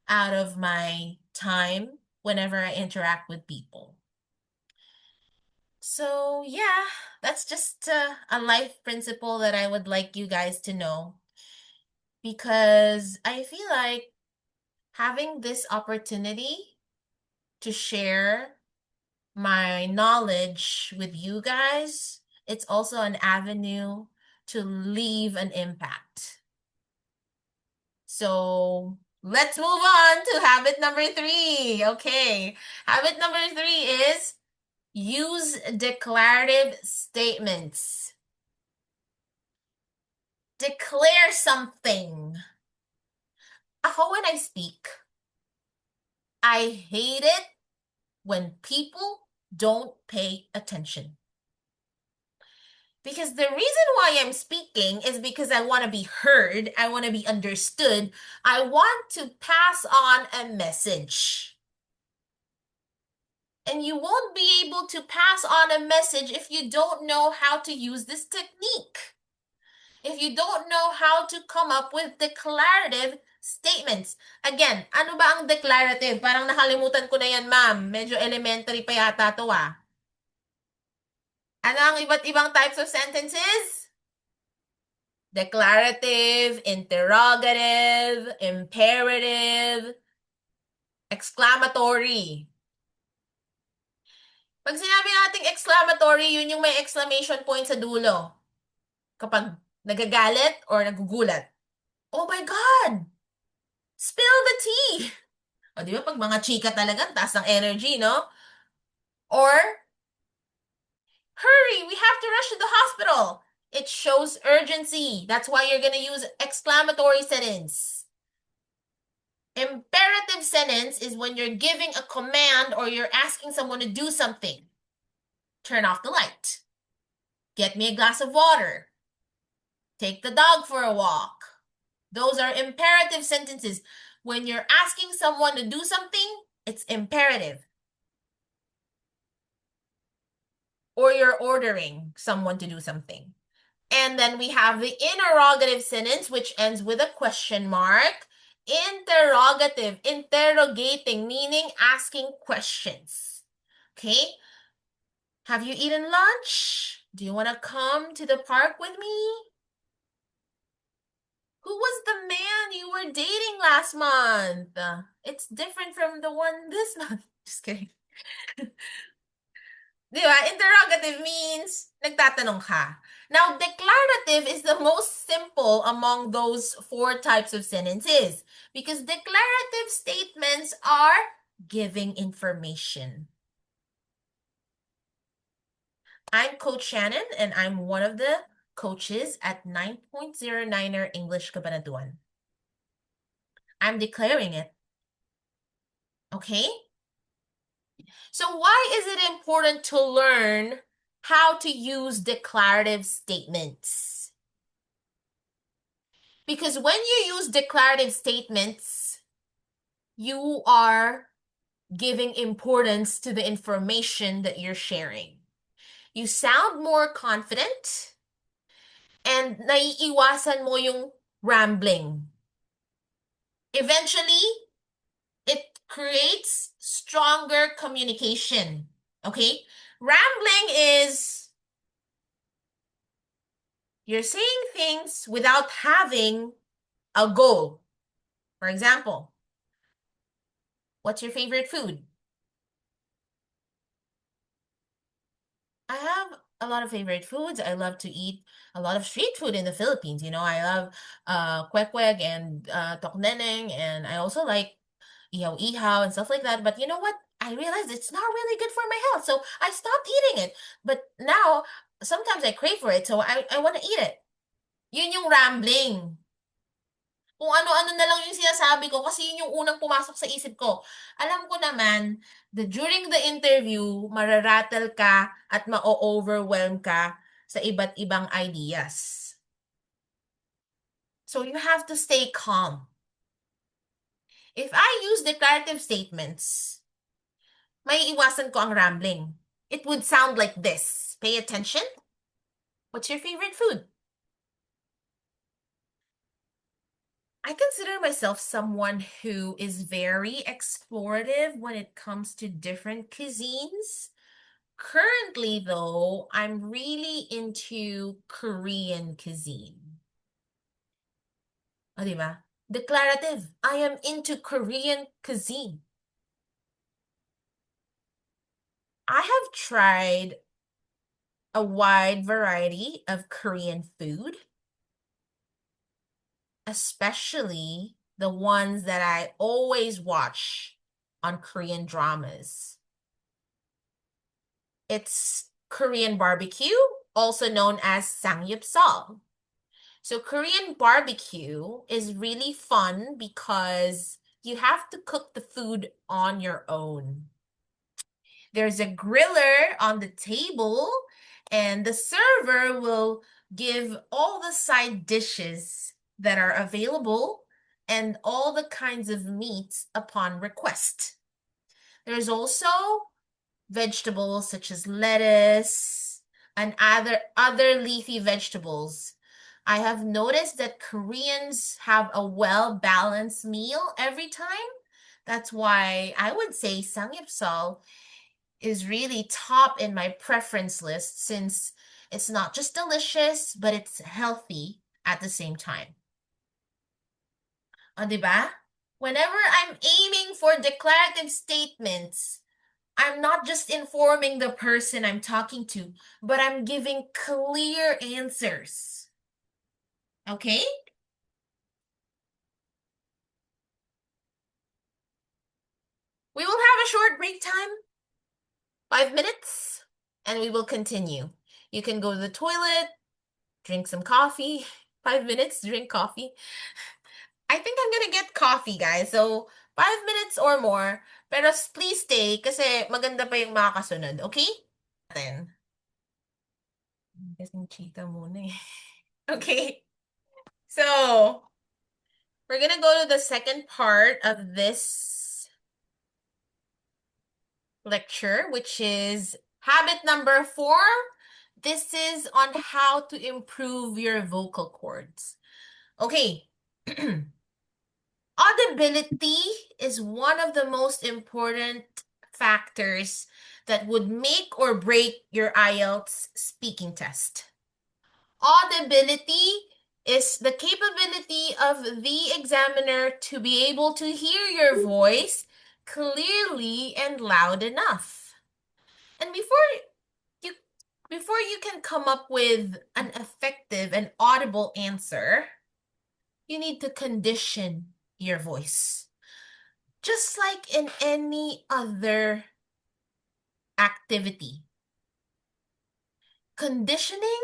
out of my time whenever I interact with people. So, yeah, that's just a life principle that I would like you guys to know, because I feel like having this opportunity to share my knowledge with you guys, it's also an avenue to leave an impact. So let's move on to habit number 3. Okay. Habit number 3 is use declarative statements. Declare something. Ako, when I speak, I hate it when people don't pay attention. Because the reason why I'm speaking is because I want to be heard, I want to be understood, I want to pass on a message. And you won't be able to pass on a message if you don't know how to use this technique. If you don't know how to come up with declarative statements. Again, ano ba ang declarative? Parang nakalimutan ko na yan, ma'am. Medyo elementary pa yata to, ah. Ano ang iba't ibang types of sentences? Declarative, interrogative, imperative, exclamatory. Pag sinabi nating exclamatory, yun yung may exclamation point sa dulo. Kapag nagagalit or nagugulat. Oh my God! Spill the tea! O, di ba pag mga chika talaga, taas ng energy, no? Or, hurry! We have to rush to the hospital! It shows urgency. That's why you're gonna use exclamatory sentence. Imperative sentence is when you're giving a command or you're asking someone to do something. Turn off the light. Get me a glass of water. Take the dog for a walk. Those are imperative sentences. When you're asking someone to do something, it's imperative. Or you're ordering someone to do something. And then we have the interrogative sentence, which ends with a question mark. Interrogative, interrogating, meaning asking questions. Okay? Have you eaten lunch? Do you want to come to the park with me? Who was the man you were dating last month? It's different from the one this month. Just kidding. Di ba? Interrogative means nagtatanong ka. Now, declarative is the most simple among those four types of sentences because declarative statements are giving information. I'm Coach Shannon, and I'm one of the coaches at 9.09er English Cabanatuan. I'm declaring it. Okay? So why is it important to learn how to use declarative statements? Because when you use declarative statements, you are giving importance to the information that you're sharing. You sound more confident and naiiwasan mo yung rambling. Eventually, it creates stronger communication. Okay? Rambling is you're saying things without having a goal. For example, what's your favorite food? I have a lot of favorite foods. I love to eat a lot of street food in the Philippines. I love kwek and tokneneng, and I also like ihaw and stuff like that. But you know what? I realized it's not really good for my health, so I stopped eating it. But now sometimes I crave for it, so I want to eat it. Yun yung rambling. Kung ano-ano na lang yung sinasabi ko kasi yun yung unang pumasok sa isip ko. Alam ko naman during the interview, mararattle ka at ma-overwhelm ka sa iba't ibang ideas. So you have to stay calm. If I use declarative statements, may iwasan ko ang rambling. It would sound like this. Pay attention. What's your favorite food? I consider myself someone who is very explorative when it comes to different cuisines. Currently, though, I'm really into Korean cuisine. O, diba? Declarative. I am into Korean cuisine. I have tried a wide variety of Korean food, especially the ones that I always watch on Korean dramas. It's Korean barbecue, also known as samgyeopsal. So Korean barbecue is really fun because you have to cook the food on your own. There's a griller on the table, and the server will give all the side dishes that are available and all the kinds of meats upon request. There's also vegetables such as lettuce and other leafy vegetables. I have noticed that Koreans have a well-balanced meal every time. That's why I would say samgyeopsal is really top in my preference list since it's not just delicious, but it's healthy at the same time. O, diba? Whenever I'm aiming for declarative statements, I'm not just informing the person I'm talking to, but I'm giving clear answers. Okay? We will have a short break time, 5 minutes, and we will continue. You can go to the toilet, drink some coffee. 5 minutes, drink coffee. I think I'm gonna get coffee, guys. So, 5 minutes or more. Pero please stay kasi maganda pa yung mga kasunod. Okay? Then. Kasing cheetah muna eh. Okay. So, we're gonna go to the second part of this lecture, which is habit number 4. This is on how to improve your vocal cords. Okay. Audibility is one of the most important factors that would make or break your IELTS speaking test. Audibility is the capability of the examiner to be able to hear your voice clearly and loud enough. And before you before you can come up with an effective and audible answer, you need to condition your voice. Just like in any other activity, conditioning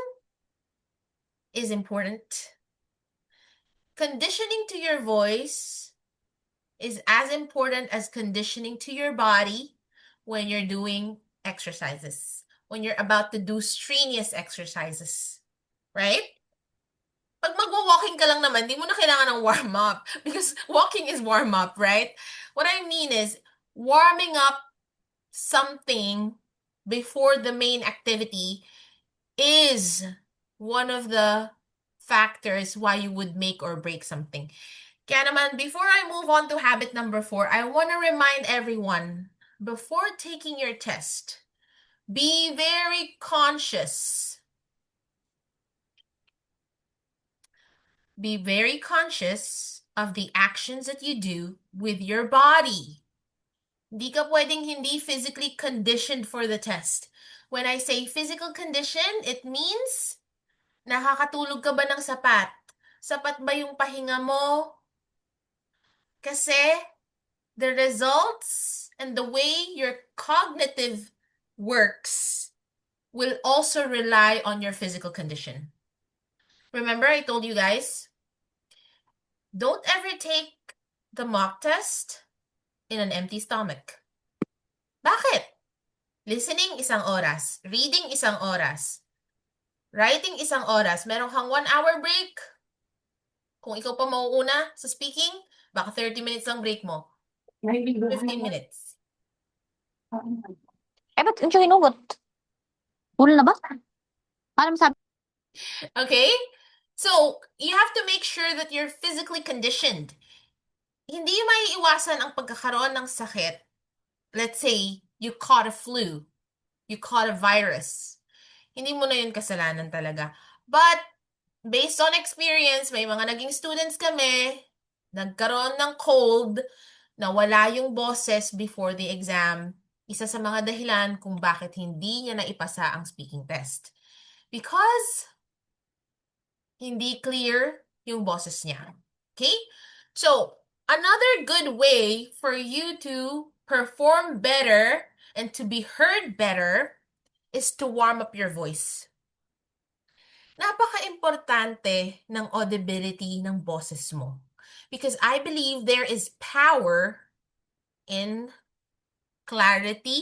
is important. Conditioning to your voice is as important as conditioning to your body when you're doing exercises, when you're about to do strenuous exercises, right? Pag magwa-walking ka lang naman, di mo na kailangan ng warm-up because walking is warm-up, right? What I mean is warming up something before the main activity is one of the factors why you would make or break something. Kaya naman, before I move on to habit number 4, I want to remind everyone, before taking your test, be very conscious. Be very conscious of the actions that you do with your body. Hindi ka pwedeng hindi physically conditioned for the test. When I say physical condition, it means nakakatulog ka ba ng sapat? Sapat ba yung pahinga mo? Kasi the results and the way your cognitive works will also rely on your physical condition. Remember, I told you guys, don't ever take the mock test in an empty stomach. Bakit? Listening, 1 oras. Reading, 1 oras. Writing, 1 oras. Meron kang 1 hour break. Kung ikaw pa mauuna sa speaking, baka 30 minutes lang break mo. 15 minutes. Ba't yung hinugot? Full na ba? Paano masabi? Okay? So, you have to make sure that you're physically conditioned. Hindi maiiwasan ang pagkakaroon ng sakit. Let's say, you caught a flu. You caught a virus. Hindi mo na yun kasalanan talaga. But, based on experience, may mga naging students kami, nagkaroon ng cold, nawala yung boses before the exam. Isa sa mga dahilan kung bakit hindi niya naipasa ang speaking test. Because hindi clear yung boses niya. Okay? So, another good way for you to perform better and to be heard better is to warm up your voice. Napaka-importante ng audibility ng boses mo. Because I believe there is power in clarity,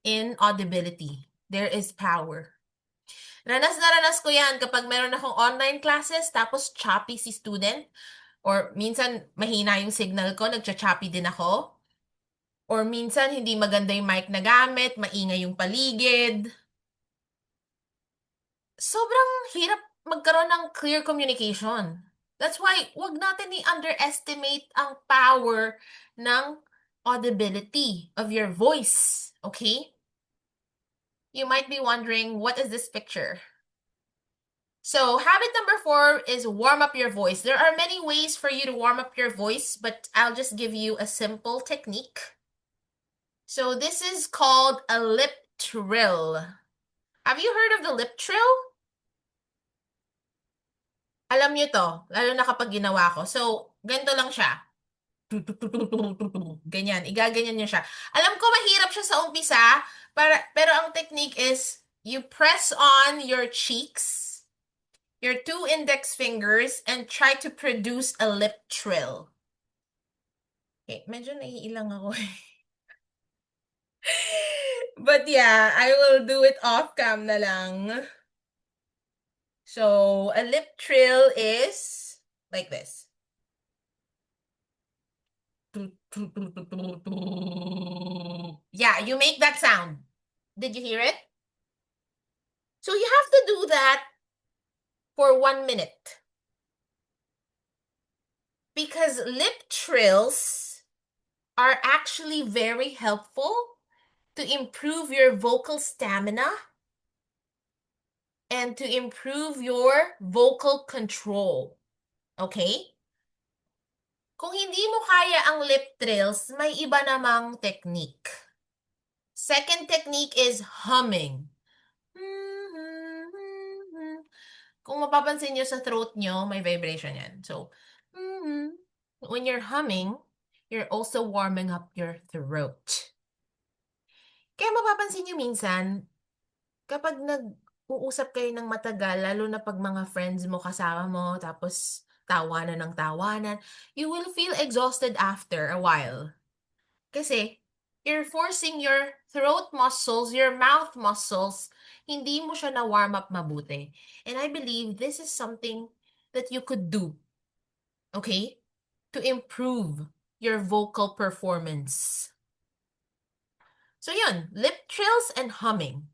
in audibility. There is power. Ranas na ranas ko yan kapag meron akong online classes tapos choppy si student or minsan mahina yung signal ko, nagcha-choppy din ako. Or minsan hindi maganda yung mic na gamit, maingay yung paligid. Sobrang hirap magkaroon ng clear communication. That's why wag natin i-underestimate ang power ng audibility of your voice, okay? You might be wondering, what is this picture? So habit number 4 is warm up your voice. There are many ways for you to warm up your voice, but I'll just give you a simple technique. So this is called a lip trill. Have you heard of the lip trill? Alam niyo to, lalo na kapag ginawa ko. So, ganito lang siya. Ganyan, igaganyan niyo siya. Alam ko mahirap siya sa umpisa, pero ang technique is you press on your cheeks, your 2 index fingers, and try to produce a lip trill. Okay, medyo naiilang ako. But yeah, I will do it off cam na lang. So, a lip trill is like this. Yeah, you make that sound. Did you hear it? So you have to do that for 1 minute. Because lip trills are actually very helpful to improve your vocal stamina and to improve your vocal control. Okay? Kung hindi mo kaya ang lip trills, may iba namang technique. Second technique is humming. Kung mapapansin niyo sa throat niyo, may vibration yan. So, when you're humming, you're also warming up your throat. Kaya mapapansin niyo minsan, kapag nag-uusap kayo ng matagal, lalo na pag mga friends mo kasama mo, tapos tawanan ng tawanan, you will feel exhausted after a while. Kasi, you're forcing your throat muscles, your mouth muscles, hindi mo siya na-warm up mabuti. And I believe this is something that you could do, okay? To improve your vocal performance. So yun, lip trills and humming.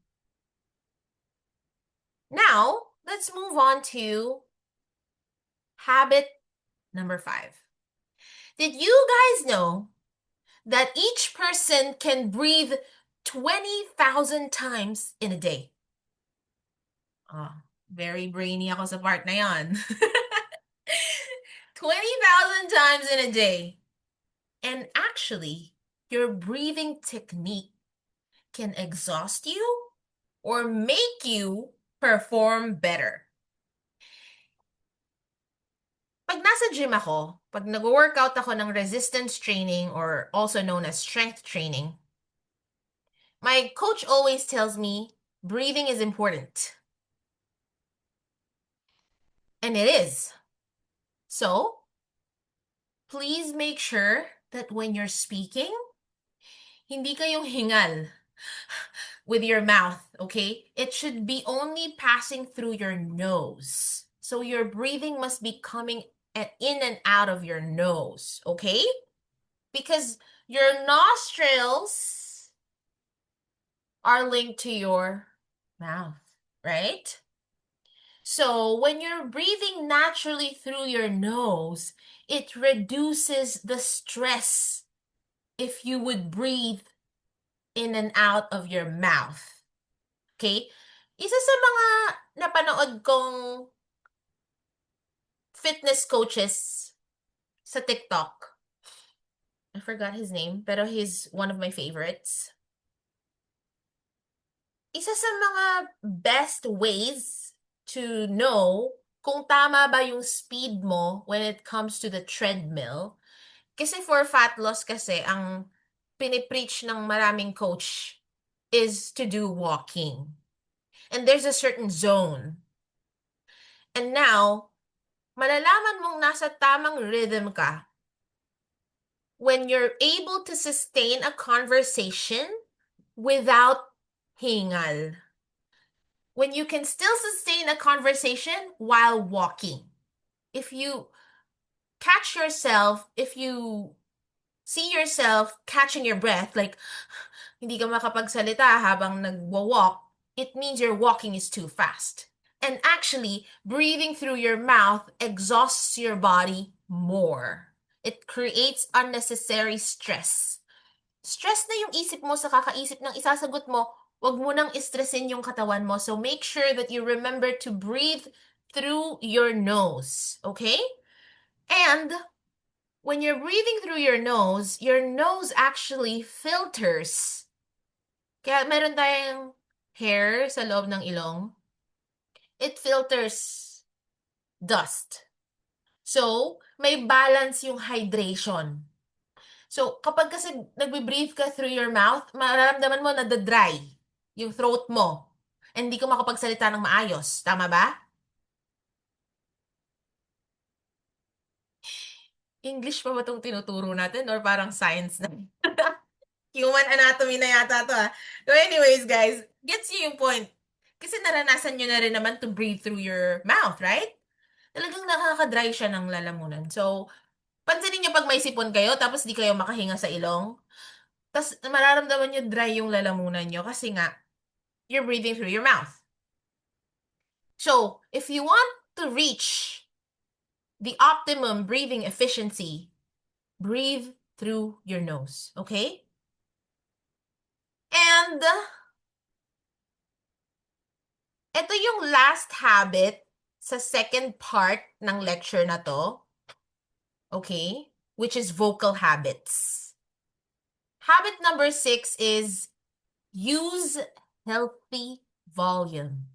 Now, let's move on to habit number 5. Did you guys know that each person can breathe 20,000 times in a day? Very brainy ako sa part na yan. 20,000 times in a day. And actually, your breathing technique can exhaust you or make you perform better. Pag nasa gym ako, pag nag-workout ako ng resistance training or also known as strength training, my coach always tells me breathing is important. And it is. So, please make sure that when you're speaking, hindi kayong hingal with your mouth, okay? It should be only passing through your nose. So your breathing must be coming in and out of your nose, okay? Because your nostrils are linked to your mouth, right? So when you're breathing naturally through your nose, it reduces the stress if you would breathe in and out of your mouth. Okay? Isa sa mga napanood kong fitness coaches sa TikTok, I forgot his name, pero he's one of my favorites. Isa sa mga best ways to know kung tama ba yung speed mo when it comes to the treadmill. Kasi for fat loss kasi, ang pinipreach ng maraming coach is to do walking. And there's a certain zone. And now, malalaman mong nasa tamang rhythm ka when you're able to sustain a conversation without hingal. When you can still sustain a conversation while walking. If you catch yourself, if you see yourself catching your breath, like hindi ka makapagsalita habang nagwa-walk, it means your walking is too fast. And actually, breathing through your mouth exhausts your body more. It creates unnecessary stress. Stress na yung isip mo sa kakaisip ng isasagot mo, wag mo nang istressin yung katawan mo. So make sure that you remember to breathe through your nose, okay? And when you're breathing through your nose actually filters. Kaya meron tayong hair sa loob ng ilong. It filters dust. So, may balance yung hydration. So, kapag kasi nagbe-breathe ka through your mouth, mararamdaman mo na dry yung throat mo. And hindi ka makapagsalita ng maayos. Tama ba? English pa ba itong tinuturo natin or parang science na? Human anatomy na yata to ah. So anyways, guys, gets you yung point. Kasi naranasan nyo na rin naman to breathe through your mouth, right? Talagang nakaka-dry siya ng lalamunan. So, pansinin nyo pag may sipon kayo, tapos di kayo makahinga sa ilong. Tapos mararamdaman nyo dry yung lalamunan nyo kasi nga, you're breathing through your mouth. So, if you want to reach the optimum breathing efficiency, breathe through your nose, okay? And ito yung last habit sa second part ng lecture na to, okay? Which is vocal habits. Habit number 6 is use healthy volume.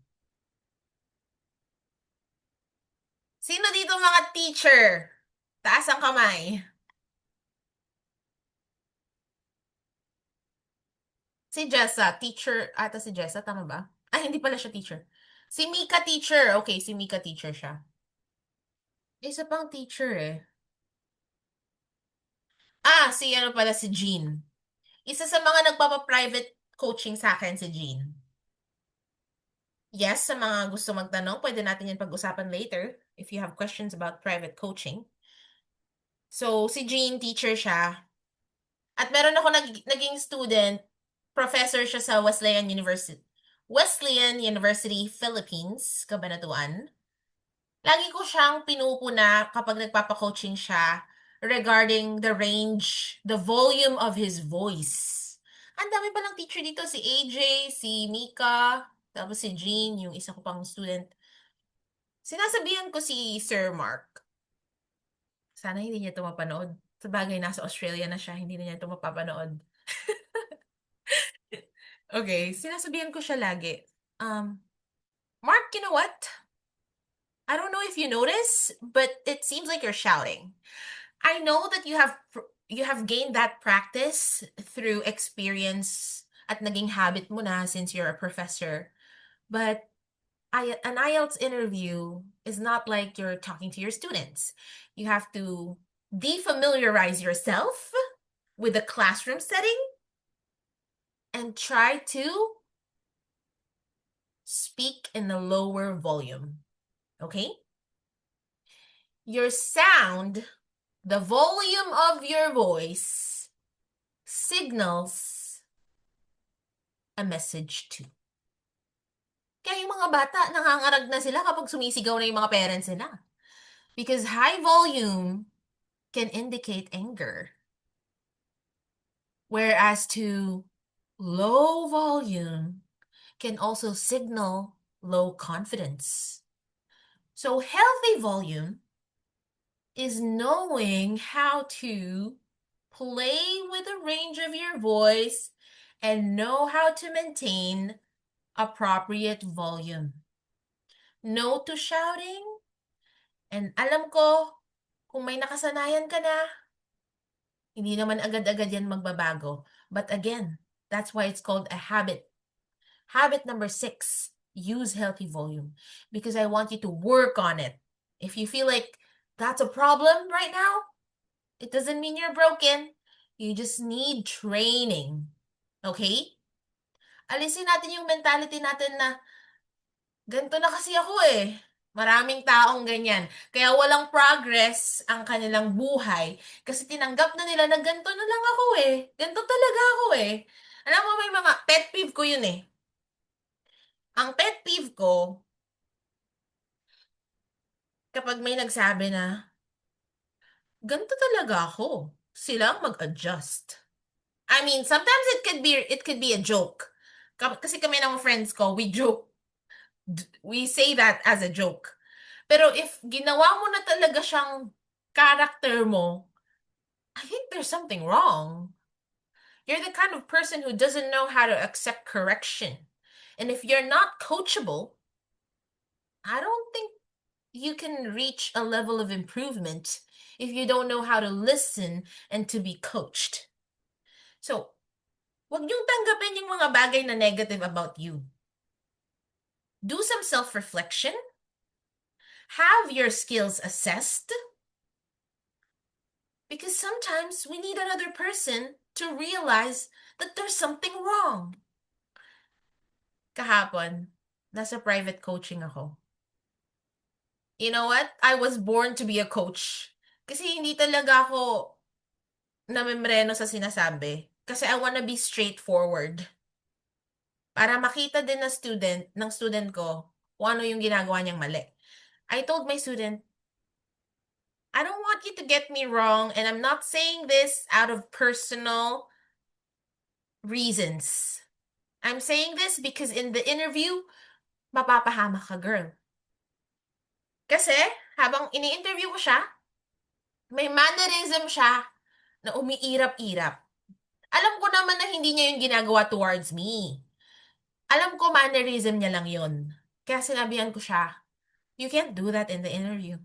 Sino dito mga teacher? Taas ang kamay. Si Jessa, teacher ata si Jessa, tama ba? Ay, hindi pala siya teacher. Si Mika teacher. Okay, si Mika teacher siya. Isa pang teacher eh. Si ano pala si Jean. Isa sa mga nagpapa-private coaching sa akin si Jean. Yes, sa mga gusto magtanong, pwede natin yan pag-usapan later if you have questions about private coaching. So, si Jean, teacher siya. At meron ako naging student, professor siya sa Wesleyan University, Philippines, Cabanatuan. Lagi ko siyang pinupuna kapag nagpapa-coaching siya regarding the range, the volume of his voice. Ang dami palang teacher dito, si AJ, si Mika, tapos si Jean, yung isa ko pang student. Sinasabihan ko si Sir Mark. Sana hindi niya ito mapanood. Sa bagay, nasa Australia na siya, hindi na niya ito mapapanood. Okay, sinasabihan ko siya lagi. Mark, you know what? I don't know if you notice, but it seems like you're shouting. I know that you have gained that practice through experience at naging habit mo na since you're a professor. But an IELTS interview is not like you're talking to your students. You have to defamiliarize yourself with the classroom setting and try to speak in a lower volume. Okay? Your sound, the volume of your voice, signals a message too. Kaya yung mga bata, nangangarag na sila kapag sumisigaw na yung mga parents nila. Because high volume can indicate anger. Whereas to low volume can also signal low confidence. So healthy volume is knowing how to play with the range of your voice and know how to maintain appropriate volume. No to shouting. And alam ko, kung may nakasanayan ka na, hindi naman agad-agad yan magbabago. But again, that's why it's called a habit. Habit number 6, use healthy volume. Because I want you to work on it. If you feel like that's a problem right now, it doesn't mean you're broken. You just need training. Okay? Alisin natin yung mentality natin na ganito na kasi ako eh. Maraming taong ganyan. Kaya walang progress ang kanilang buhay kasi tinanggap na nila na ganito na lang ako eh. Ganito talaga ako eh. Alam mo, may mga pet peeve ko yun eh. Ang pet peeve ko, kapag may nagsabi na, ganito talaga ako. Sila ang mag-adjust. I mean, sometimes it could be a joke. Kasi kami ng friends ko, we joke. We say that as a joke. Pero if ginawa mo na talaga siyang character mo, I think there's something wrong. You're the kind of person who doesn't know how to accept correction. And if you're not coachable, I don't think you can reach a level of improvement if you don't know how to listen and to be coached. So, wag niyong tanggapin yung mga bagay na negative about you. Do some self-reflection. Have your skills assessed. Because sometimes we need another person to realize that there's something wrong. Kahapon, nasa private coaching ako. You know what? I was born to be a coach. Kasi hindi talaga ako namemreno sa sinasabi. Kasi I wanna be straightforward. Para makita din ng student ko, kung ano yung ginagawa niyang mali. I told my student, I don't want you to get me wrong, and I'm not saying this out of personal reasons. I'm saying this because in the interview, mapapahamak ka, girl. Kasi, habang ini-interview ko siya, may mannerism siya na umiirap-irap. Alam ko naman na hindi niya yung ginagawa towards me. Alam ko mannerism niya lang yun. Kaya sinabihan ko siya, you can't do that in the interview.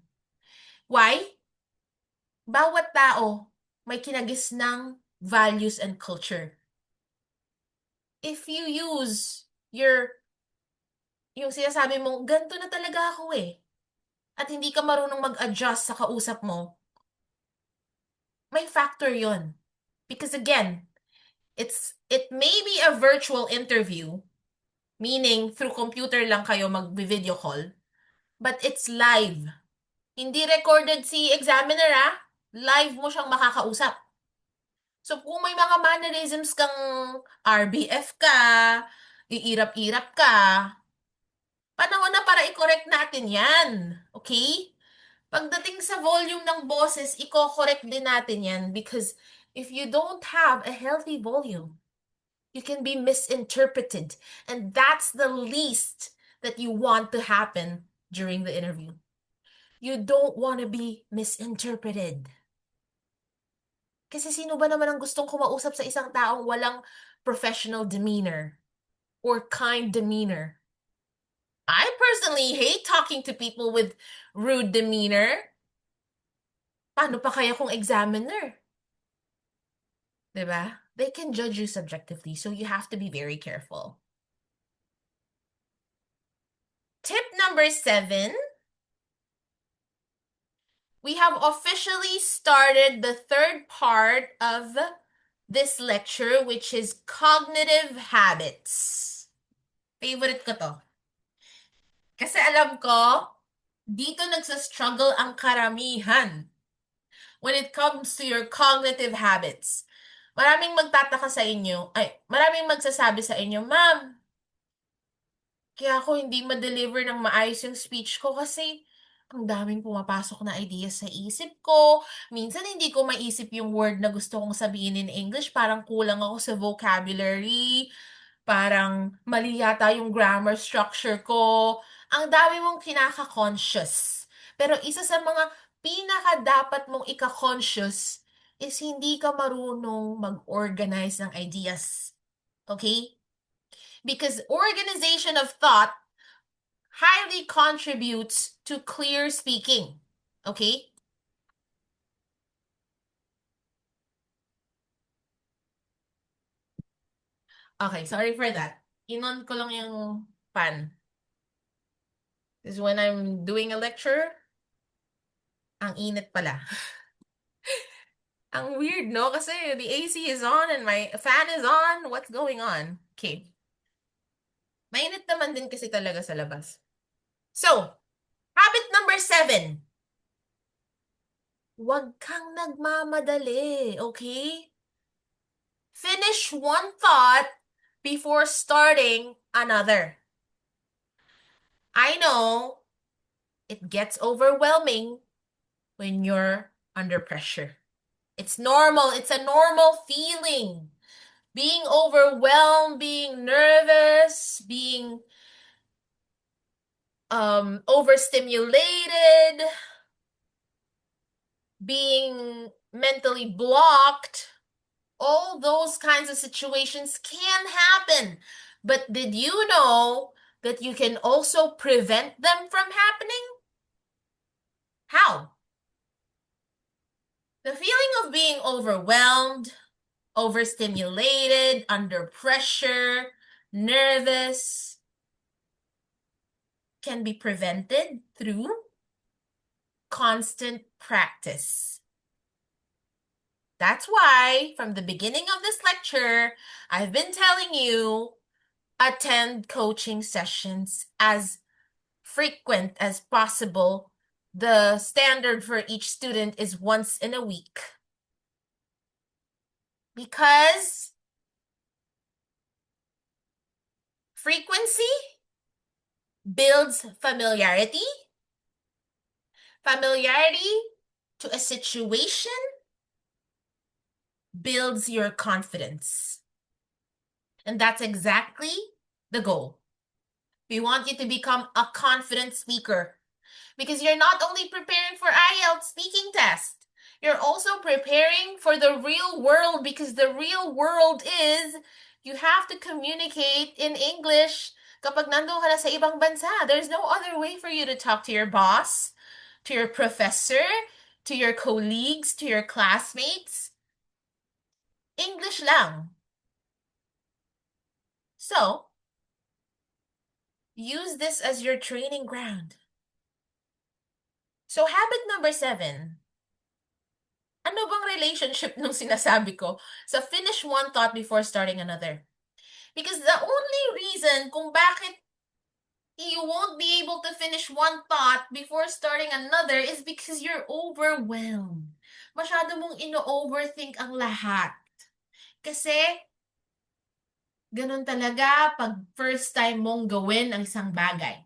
Why? Bawat tao may kinagis ng values and culture. If you use yung sinasabi mong, ganito na talaga ako eh, at hindi ka marunong mag-adjust sa kausap mo, may factor yon. Because again, it may be a virtual interview, meaning through computer lang kayo mag-video call, but it's live. Hindi recorded si examiner ah. Live mo siyang makakausap. So kung may mga mannerisms kang RBF ka, iirap-irap ka, panahon na para i-correct natin yan. Okay? Pagdating sa volume ng boses, i-correct din natin yan because if you don't have a healthy volume, you can be misinterpreted. And that's the least that you want to happen during the interview. You don't want to be misinterpreted. Kasi sino ba naman ang gustong kumausap sa isang taong walang professional demeanor or kind demeanor? I personally hate talking to people with rude demeanor. Paano pa kaya kung examiner? Diba? They can judge you subjectively, so you have to be very careful. Tip number 7. We have officially started the third part of this lecture, which is cognitive habits. Favorite ko to. Kasi alam ko, dito nagsa-struggle ang karamihan when it comes to your cognitive habits. Maraming magtataka sa inyo, maraming magsasabi sa inyo, Ma'am, kaya ako hindi ma-deliver ng maayos yung speech ko kasi ang daming pumapasok na ideas sa isip ko. Minsan hindi ko maisip yung word na gusto kong sabihin in English. Parang kulang ako sa vocabulary. Parang mali yata yung grammar structure ko. Ang dami mong kinaka-conscious. Pero isa sa mga pinaka-dapat mong ika-conscious is hindi ka marunong mag-organize ng ideas. Okay? Because organization of thought highly contributes to clear speaking. Okay? Okay, sorry for that. Inon ko lang yung fan. Because when I'm doing a lecture, ang init pala. Ang weird, no? Kasi the AC is on and my fan is on. What's going on? Okay. Mainit naman din kasi talaga sa labas. So, habit number 7. Huwag kang nagmamadali, okay? Finish one thought before starting another. I know it gets overwhelming when you're under pressure. It's normal. It's a normal feeling. Being overwhelmed, being nervous, being overstimulated, being mentally blocked, all those kinds of situations can happen. But did you know that you can also prevent them from happening? How? The feeling of being overwhelmed, overstimulated, under pressure, nervous can be prevented through constant practice. That's why, from the beginning of this lecture, I've been telling you, attend coaching sessions as frequent as possible. The standard for each student is once in a week. Because frequency builds familiarity. Familiarity to a situation builds your confidence. And that's exactly the goal. We want you to become a confident speaker because you're not only preparing for IELTS speaking test, you're also preparing for the real world because the real world is you have to communicate in English kapag nandun ka na sa ibang bansa. There's no other way for you to talk to your boss, to your professor, to your colleagues, to your classmates. English lang. So, use this as your training ground. So, habit number 7. Ano bang relationship nung sinasabi ko sa finish one thought before starting another? Because the only reason kung bakit you won't be able to finish one thought before starting another is because you're overwhelmed. Masyado mong ino-overthink ang lahat. Kasi, ganun talaga pag first time mong gawin ang isang bagay.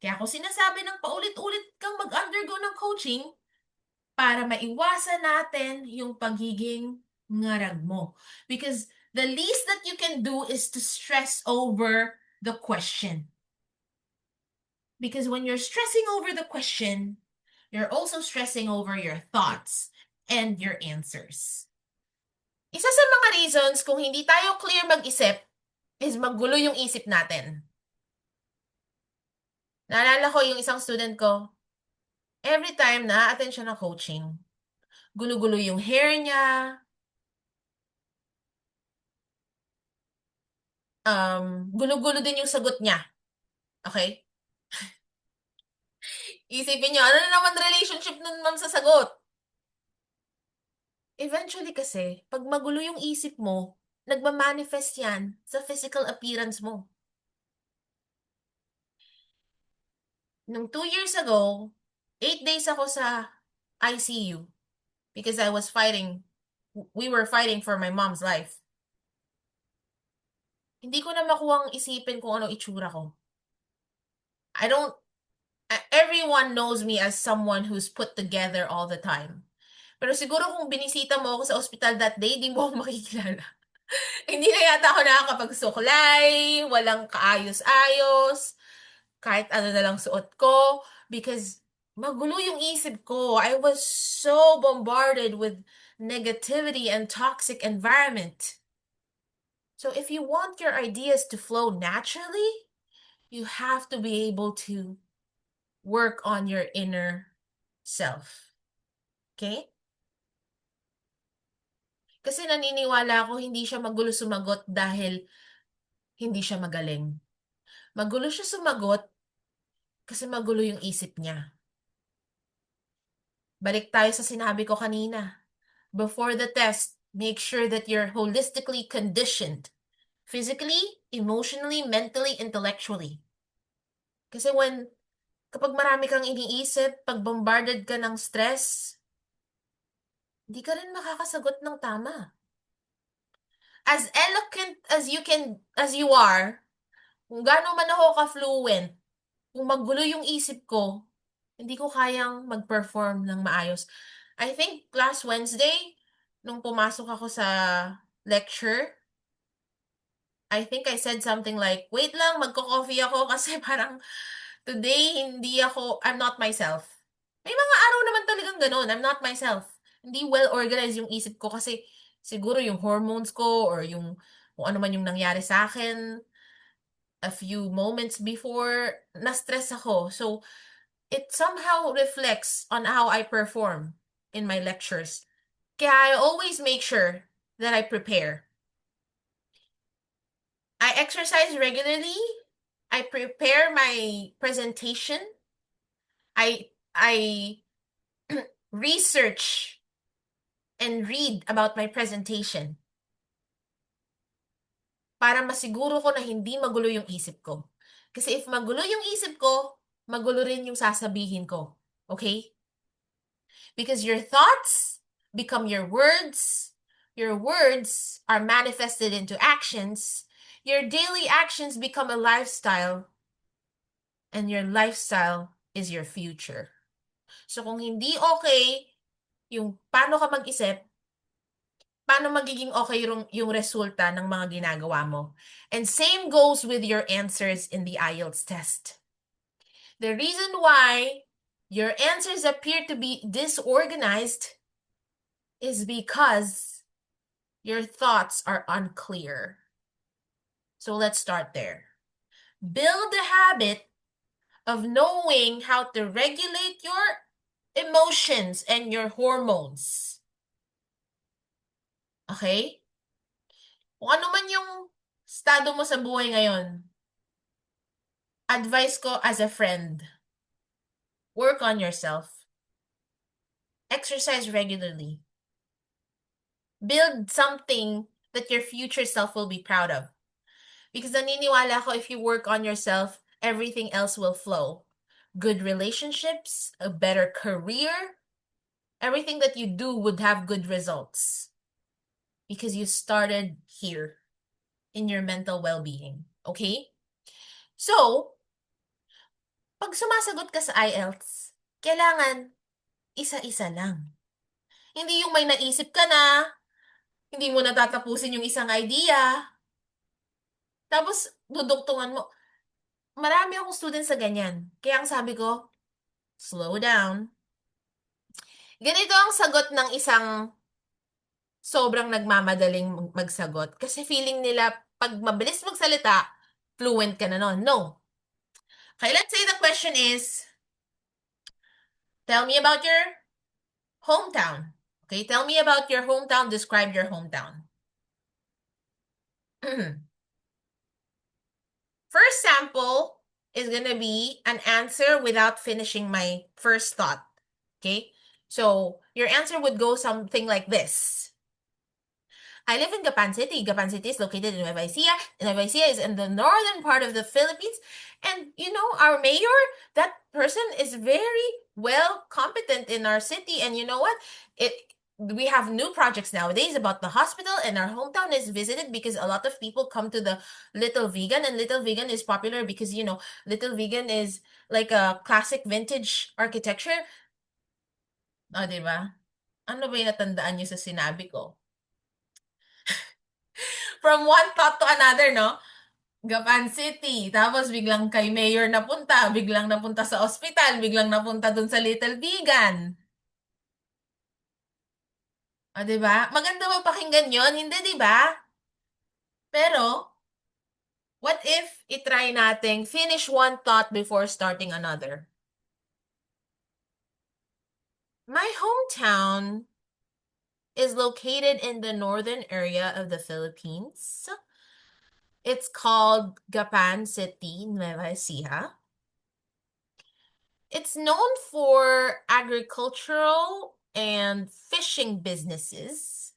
Kaya ako sinasabi ng paulit-ulit kang mag-undergo ng coaching para maiwasan natin yung pagiging ngarag mo. Because the least that you can do is to stress over the question. Because when you're stressing over the question, you're also stressing over your thoughts and your answers. Isa sa mga reasons kung hindi tayo clear mag-isip is magulo yung isip natin. Naalala ko yung isang student ko, every time na-attend siya ng coaching, gulo-gulo yung hair niya, gulo-gulo din yung sagot niya. Okay? Isipin niyo, ano na naman relationship nun ma'am sa sagot? Eventually kasi, pag magulo yung isip mo, nagmamanifest yan sa physical appearance mo. Nung 2 years ago, 8 days ako sa ICU because we were fighting for my mom's life. Hindi ko na makuhang isipin kung ano itsura ko. Everyone knows me as someone who's put together all the time. Pero siguro kung binisita mo ako sa ospital that day, di mo ako makikilala. Hindi na yata ako nakakapagsuklay, walang kaayos-ayos, kahit ano na lang suot ko, because magulo yung isip ko. I was so bombarded with negativity and toxic environment. So if you want your ideas to flow naturally, you have to be able to work on your inner self. Okay? Kasi naniniwala ako hindi siya magulo sumagot dahil hindi siya magaling. Magulo siya sumagot kasi magulo yung isip niya. Balik tayo sa sinabi ko kanina. Before the test, make sure that you're holistically conditioned. Physically, emotionally, mentally, intellectually. Kasi kapag marami kang iniisip, pag bombarded ka ng stress, hindi ka rin makakasagot ng tama. As eloquent as you are, kung gaano man ako ka-fluent, kung magulo yung isip ko, hindi ko kayang mag-perform ng maayos. I think last Wednesday, nung pumasok ako sa lecture, I think I said something like, wait lang, magko-coffee ako kasi parang today, I'm not myself. May mga araw naman talagang ganun, I'm not myself. Hindi well-organized yung isip ko kasi siguro yung hormones ko or yung kung ano man yung nangyari sa akin a few moments before, na-stress ako. So, it somehow reflects on how I perform in my lectures. Kaya I always make sure that I prepare. I exercise regularly. I prepare my presentation. I research and read about my presentation para masiguro ko na hindi magulo yung isip ko. Kasi if magulo yung isip ko, magulo rin yung sasabihin ko. Okay? Because your thoughts become your words are manifested into actions, your daily actions become a lifestyle, and your lifestyle is your future. So kung hindi okay yung paano ka mag-isip, paano magiging okay yung resulta ng mga ginagawa mo? And same goes with your answers in the IELTS test. The reason why your answers appear to be disorganized is because your thoughts are unclear. So let's start there. Build the habit of knowing how to regulate your emotions and your hormones. Okay? Kung ano man yung estado mo sa buhay ngayon, advice ko as a friend, work on yourself. Exercise regularly. Build something that your future self will be proud of. Because naniniwala ko if you work on yourself, everything else will flow. Good relationships, a better career, everything that you do would have good results. Because you started here in your mental well-being. Okay? So, pag sumasagot ka sa IELTS, kailangan isa-isa lang. Hindi yung may naisip ka na, hindi mo natatapusin yung isang idea, tapos duduktungan mo. Marami akong students sa ganyan. Kaya ang sabi ko, slow down. Ganito ang sagot ng isang sobrang nagmamadaling magsagot. Kasi feeling nila, pag mabilis magsalita, fluent ka na nun. No. Okay, let's say the question is, tell me about your hometown. Okay, tell me about your hometown. Describe your hometown. First sample is gonna be an answer without finishing my first thought. Okay, so your answer would go something like this. I live in Gapan City. Gapan City is located in Nueva Ecija. Nueva Ecija is in the northern part of the Philippines. And you know, our mayor, that person is very well competent in our city. And you know what? We have new projects nowadays about the hospital, and our hometown is visited because a lot of people come to the Little Vegan, and Little Vegan is popular because, you know, Little Vegan is like a classic vintage architecture. O, diba? Ano ba yung natandaan nyo sa sinabi ko? From one thought to another, no? Gapan City. Tapos biglang kay Mayor napunta, biglang napunta sa ospital, biglang napunta dun sa Little Vegan. O, diba? Maganda ba pakinggan yun? Hindi, diba? Pero, what if itry nating finish one thought before starting another? My hometown is located in the northern area of the Philippines. It's called Gapan City, Nueva Ecija. It's known for agricultural and fishing businesses.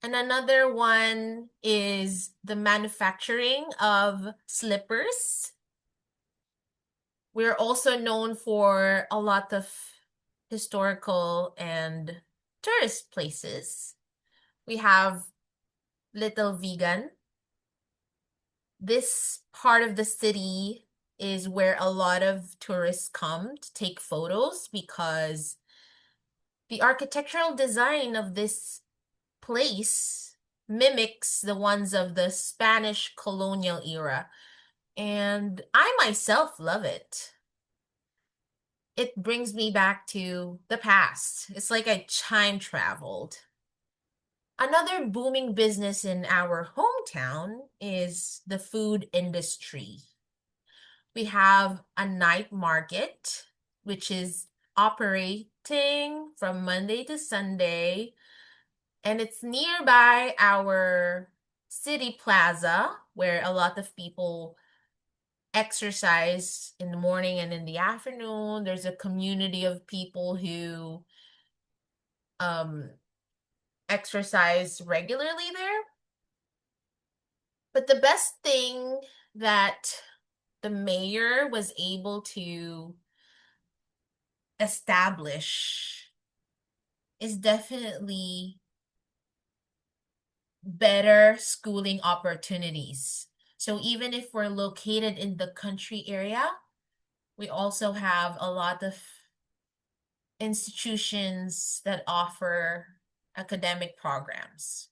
And another one is the manufacturing of slippers. We're also known for a lot of historical and tourist places. We have Little Vegan. This part of the city is where a lot of tourists come to take photos because the architectural design of this place mimics the ones of the Spanish colonial era. And I myself love it. It brings me back to the past. It's like I time traveled. Another booming business in our hometown is the food industry. We have a night market, which is operating from Monday to Sunday, and it's nearby our city plaza where a lot of people exercise in the morning and in the afternoon. There's a community of people who exercise regularly there. But the best thing that the mayor was able to establish is definitely better schooling opportunities. So even if we're located in the country area, we also have a lot of institutions that offer academic programs.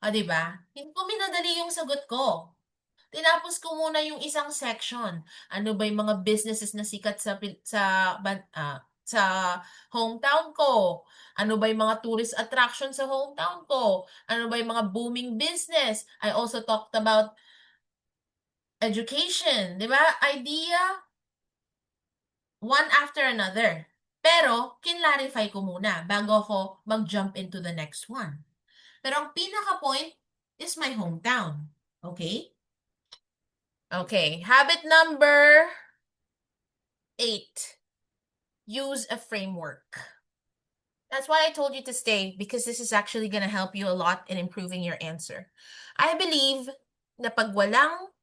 Ah, di ba? Hindi ko minadali yung sagot ko. Tinapos ko muna yung isang section. Ano ba yung mga businesses na sikat sa hometown ko? Ano ba yung mga tourist attraction sa hometown ko? Ano ba yung mga booming business? I also talked about education, di ba? Idea one after another. Pero, kinlarify ko muna bago ako mag-jump into the next one. Pero ang pinaka-point is my hometown. Okay? Okay, habit number 8. Use a framework. That's why I told you to stay, because this is actually going to help you a lot in improving your answer. I believe na pag walang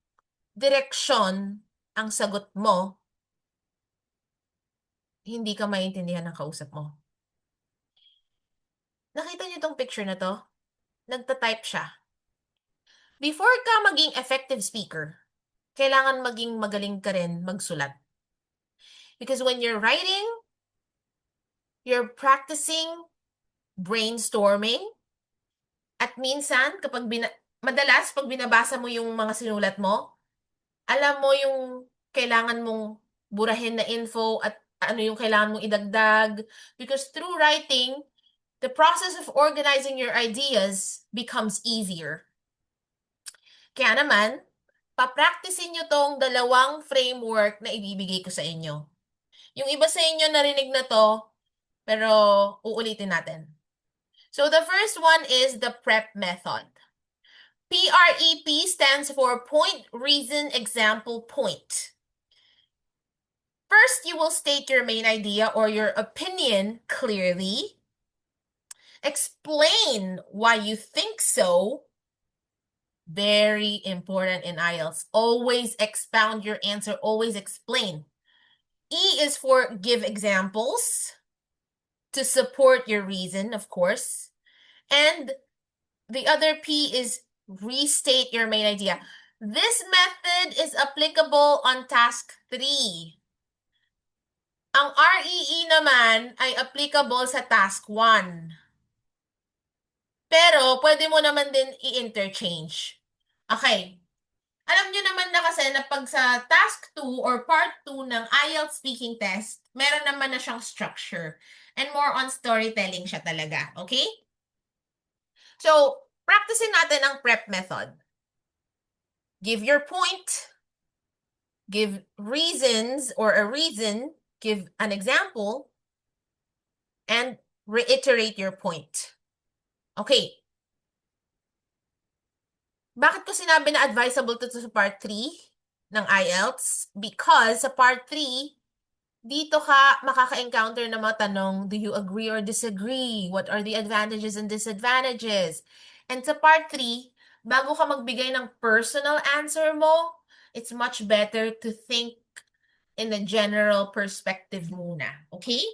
direksyon ang sagot mo, hindi ka maintindihan ng kausap mo. Nakita niyo tong picture na to? Nagta-type siya. Before ka maging effective speaker, kailangan maging magaling ka rin magsulat. Because when you're writing, you're practicing brainstorming. At minsan, madalas pag binabasa mo yung mga sinulat mo, alam mo yung kailangan mong burahin na info at ano yung kailangan mong idagdag. Because through writing, the process of organizing your ideas becomes easier. Kaya naman, papracticein nyo tong dalawang framework na ibibigay ko sa inyo. Yung iba sa inyo narinig na to, pero uulitin natin. So the first one is the PREP method. PREP stands for point, reason, example, point. First, you will state your main idea or your opinion clearly. Explain why you think so. Very important in IELTS. Always expound your answer, always explain. E is for give examples to support your reason, of course. And the other P is restate your main idea. This method is applicable on task 3. Ang REE naman ay applicable sa task 1. Pero pwede mo naman din i-interchange. Okay. Alam nyo naman na kasi na pag sa task 2 or part 2 ng IELTS speaking test, meron naman na siyang structure. And more on storytelling siya talaga. Okay? So, practicing natin ang PREP method. Give your point. Give reasons or a reason. Give an example. And reiterate your point. Okay. Bakit ko sinabi na advisable to sa part 3 ng IELTS? Because sa part 3, dito ka makaka-encounter ng mga tanong, do you agree or disagree? What are the advantages and disadvantages? And sa part 3, bago ka magbigay ng personal answer mo, it's much better to think in a general perspective muna. Okay?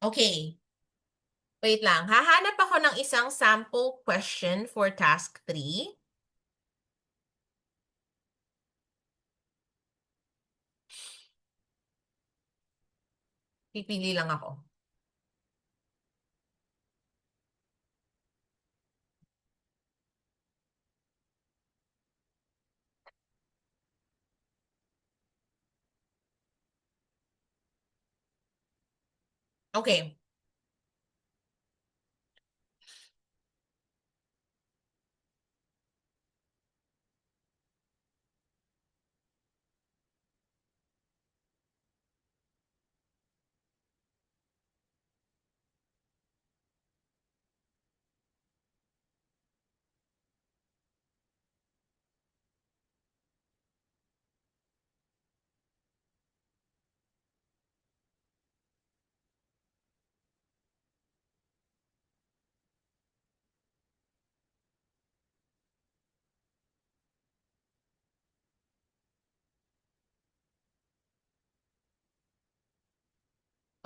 Okay. Wait lang. Hahanap ako ng isang sample question for task 3. Pipili lang ako. Okay.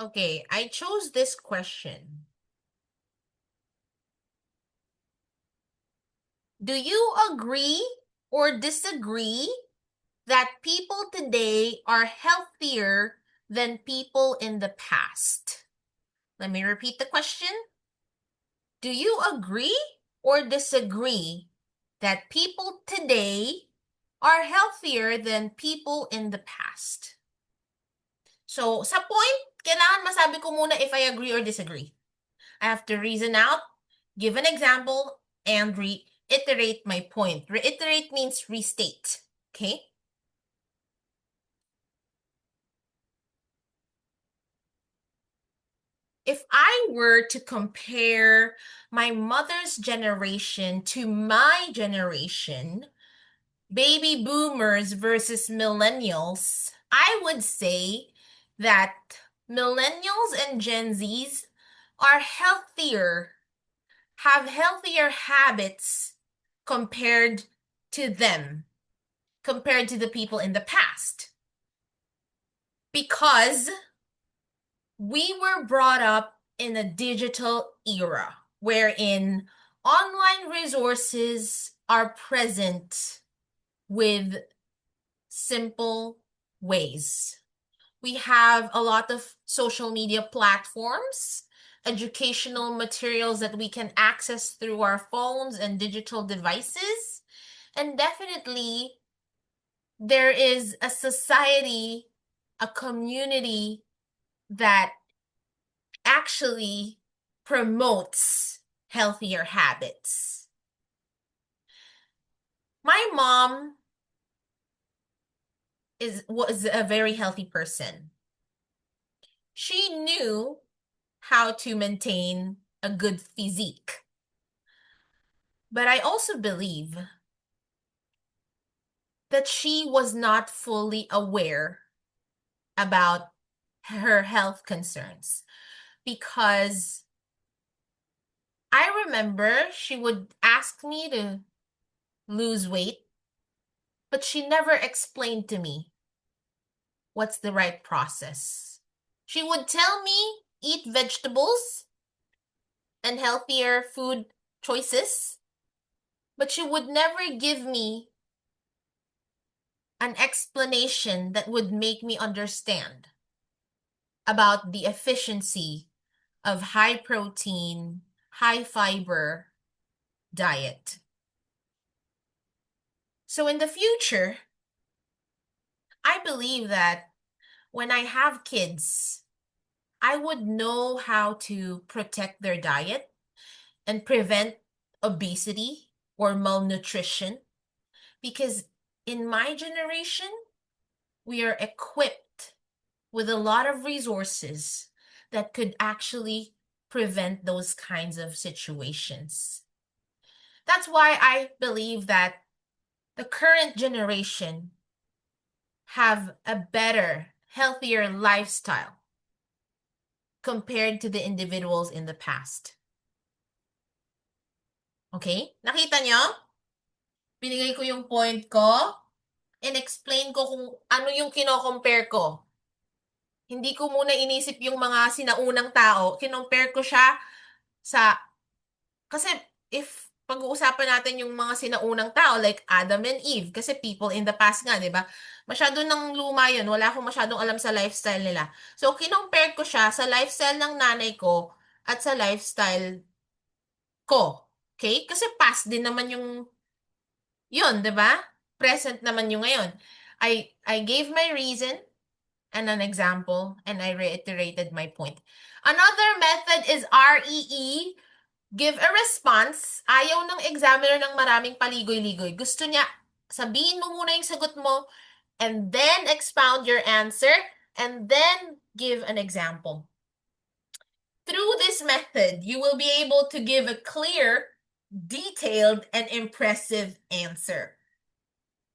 Okay, I chose this question. Do you agree or disagree that people today are healthier than people in the past? Let me repeat the question. Do you agree or disagree that people today are healthier than people in the past? So, sa point, kailangan masabi ko muna if I agree or disagree. I have to reason out, give an example, and reiterate my point. Reiterate means restate. Okay? if I were to compare my mother's generation to my generation, baby boomers versus millennials, I would say that millennials and Gen Zs are healthier, have healthier habits compared to them, compared to the people in the past. Because we were brought up in a digital era wherein online resources are present with simple ways. We have a lot of social media platforms, educational materials that we can access through our phones and digital devices. And definitely, there is a society, a community that actually promotes healthier habits. My mom was a very healthy person. She knew how to maintain a good physique. But I also believe that she was not fully aware about her health concerns because I remember she would ask me to lose weight, but she never explained to me what's the right process. She would tell me eat vegetables and healthier food choices, but she would never give me an explanation that would make me understand about the efficiency of high protein, high fiber diet. So in the future, I believe that when I have kids, I would know how to protect their diet and prevent obesity or malnutrition because in my generation, we are equipped with a lot of resources that could actually prevent those kinds of situations. That's why I believe that the current generation have a better, healthier lifestyle compared to the individuals in the past. Okay? Nakita nyo? Binigay ko yung point ko and explain ko kung ano yung kino-compare ko. Hindi ko muna inisip yung mga sinaunang tao. Kinompare ko siya sa... Kasi if pag-uusapan natin yung mga sinaunang tao like Adam and Eve, kasi people in the past nga, di ba? Masyado nang luma yun. Wala akong masyadong alam sa lifestyle nila. So, kinompare ko siya sa lifestyle ng nanay ko at sa lifestyle ko. Okay? Kasi past din naman yung yun, di ba? Present naman yung ngayon. I gave my reason and an example, and I reiterated my point. Another method is REE. Give a response. Ayaw ng examiner ng maraming paligoy-ligoy. Gusto niya, sabihin mo muna yung sagot mo, and then expound your answer, and then give an example. Through this method, you will be able to give a clear, detailed, and impressive answer.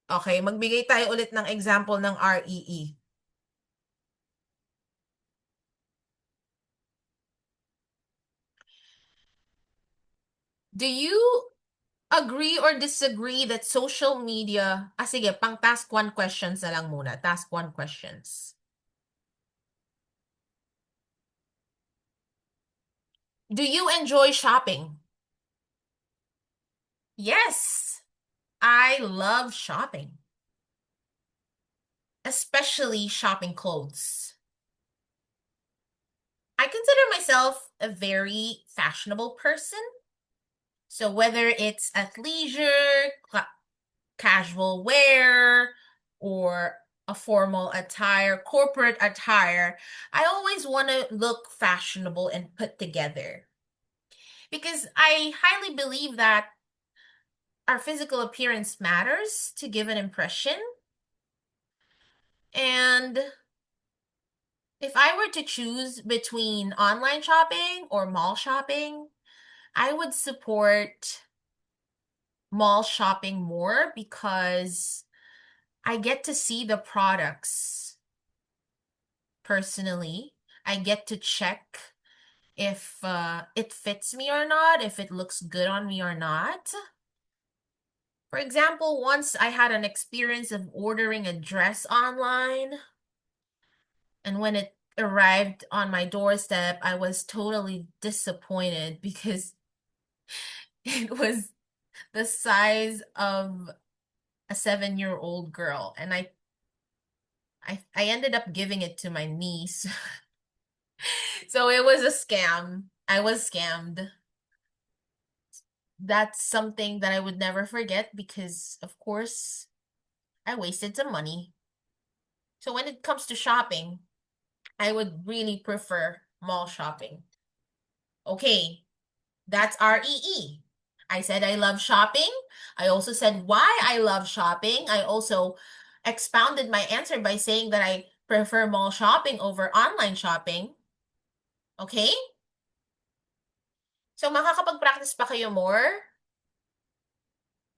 Okay, magbigay tayo ulit ng example ng REE. Do you agree or disagree that social media... sige, pang task 1 questions na lang muna. Task 1 questions. Do you enjoy shopping? Yes, I love shopping. Especially shopping clothes. I consider myself a very fashionable person. So whether it's athleisure, casual wear, or a formal attire, corporate attire, I always want to look fashionable and put together. Because I highly believe that our physical appearance matters to give an impression. And If I were to choose between online shopping or mall shopping, I would support mall shopping more because I get to see the products personally. I get to check if it fits me or not, if it looks good on me or not. For example, once I had an experience of ordering a dress online, and when it arrived on my doorstep, I was totally disappointed because it was the size of a 7-year-old girl, and I ended up giving it to my niece. So it was a scam. I was scammed. That's something that I would never forget because, of course, I wasted some money. So when it comes to shopping, I would really prefer mall shopping. Okay, that's REE. I said I love shopping. I also said why I love shopping. I also expounded my answer by saying that I prefer mall shopping over online shopping. Okay? So makakapag-practice pa kayo more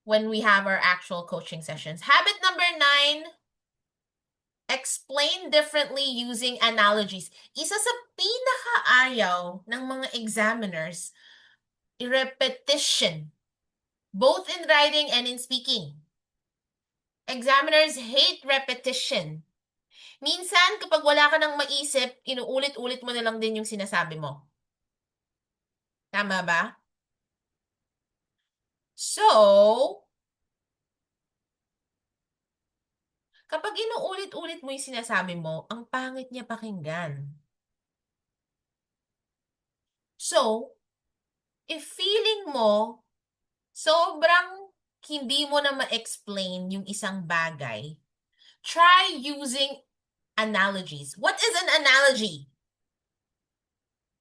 when we have our actual coaching sessions. Habit number 9, explain differently using analogies. Isa sa pinakaayaw ng mga examiners, repetition, both in writing and in speaking. Examiners hate repetition. Minsan, kapag wala ka nang maisip, inuulit-ulit mo na lang din yung sinasabi mo. Tama ba? So, kapag inuulit-ulit mo yung sinasabi mo, ang pangit niya pakinggan. So, if feeling mo, sobrang hindi mo na ma-explain yung isang bagay, try using analogies. What is an analogy?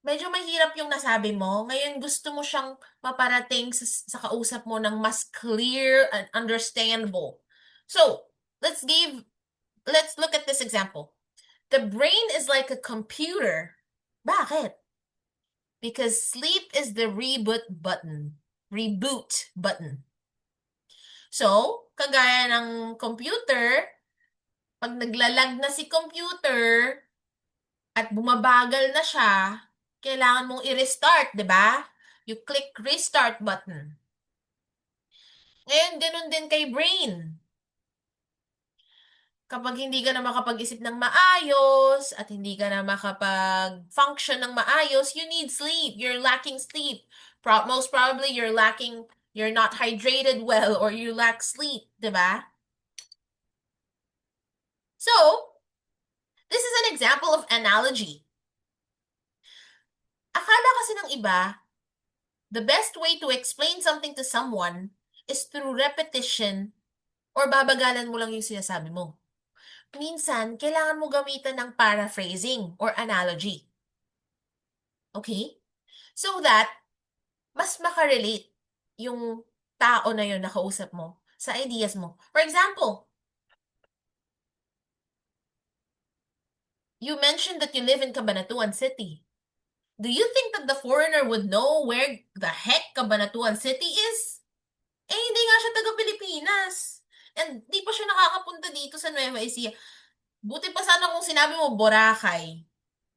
Medyo mahirap yung nasabi mo. Ngayon gusto mo siyang maparating sa kausap mo ng mas clear and understandable. So, let's look at this example. The brain is like a computer. Bakit? Because sleep is the reboot button. Reboot button. So, kagaya ng computer, pag naglalag na si computer at bumabagal na siya, kailangan mong i-restart, di ba? You click restart button. Ngayon, ganun din kay brain. Kapag hindi ka na makapag-isip ng maayos at hindi ka na makapag-function ng maayos, you need sleep. You're lacking sleep. Most probably, you're not hydrated well or you lack sleep, di ba? So, this is an example of analogy. Akala kasi ng iba, the best way to explain something to someone is through repetition or babagalan mo lang yung sinasabi mo. Minsan, kailangan mo gamitan ng paraphrasing or analogy. Okay? So that, mas makarelate yung tao na yun na kausap mo sa ideas mo. For example, you mentioned that you live in Cabanatuan City. Do you think that the foreigner would know where the heck Cabanatuan City is? Eh, hindi nga siya taga-Pilipinas. And di pa siya nakakapunta dito sa Nueva Ecija. Buti pa sana kung sinabi mo Boracay,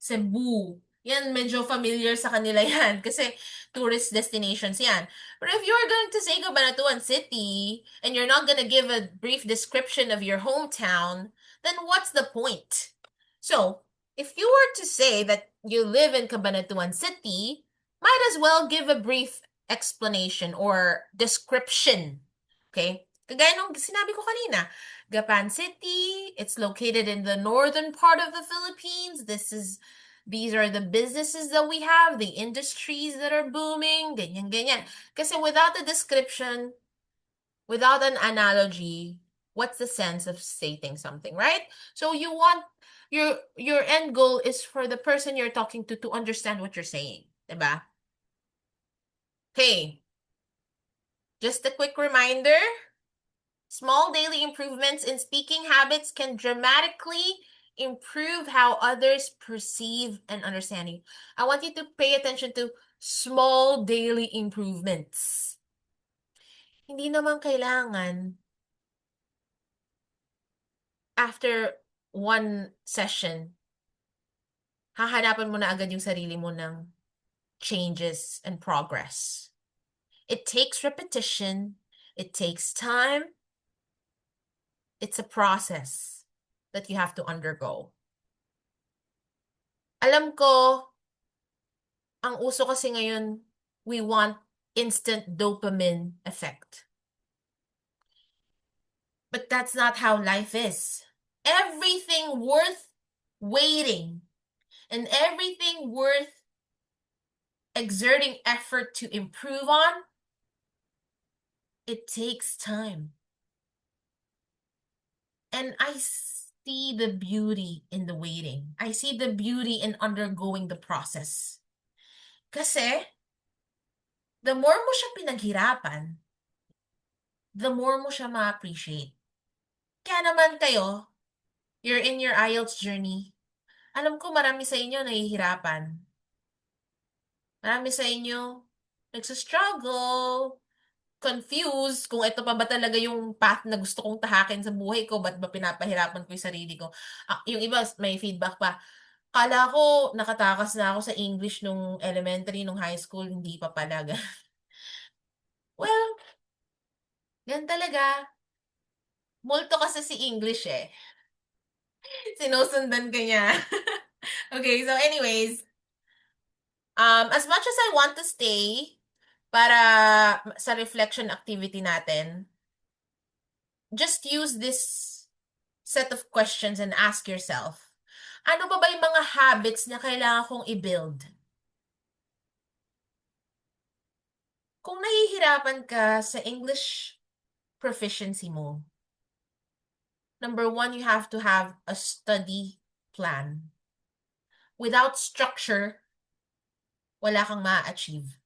Cebu. Yan, medyo familiar sa kanila yan kasi tourist destinations yan. But if you're going to say Cabanatuan City and you're not gonna give a brief description of your hometown, then what's the point? So, if you were to say that you live in Cabanatuan City, might as well give a brief explanation or description. Okay? Kagaya nung sinabi ko kanina, Gapan City, it's located in the northern part of the Philippines. These are the businesses that we have, the industries that are booming, ganyan, ganyan. Kasi without a description, without an analogy, what's the sense of stating something, right? So you want your end goal is for the person you're talking to understand what you're saying, diba? Okay. Just a quick reminder, small daily improvements in speaking habits can dramatically improve how others perceive and understand you. I want you to pay attention to small daily improvements. Hindi naman kailangan after one session, hahanapan mo na agad yung sarili mo ng changes and progress. It takes repetition. It takes time. It's a process that you have to undergo. Alam ko, ang uso kasi ngayon, we want instant dopamine effect. But that's not how life is. Everything worth waiting and everything worth exerting effort to improve on, it takes time. And I see the beauty in the waiting. I see the beauty in undergoing the process. Kasi, the more mo siya pinaghirapan, the more mo siya ma-appreciate. Kaya naman kayo, you're in your IELTS journey. Alam ko marami sa inyo nahihirapan. Marami sa inyo nagsa-struggle, confused kung ito pa ba talaga yung path na gusto kong tahakin sa buhay ko, ba't ba pinapahirapan ko yung sarili ko? Yung iba may feedback pa. Akala ko nakatakas na ako sa English nung elementary, nung high school, hindi pa pala. Well, yan talaga. Multo kasi si English eh. Sinusundan ka niya. Okay, so anyways, as much as I want to stay para sa reflection activity natin, just use this set of questions and ask yourself, ano ba yung mga habits na kailangan kong i-build? Kung nahihirapan ka sa English proficiency mo, number one, you have to have a study plan. Without structure, wala kang ma-achieve.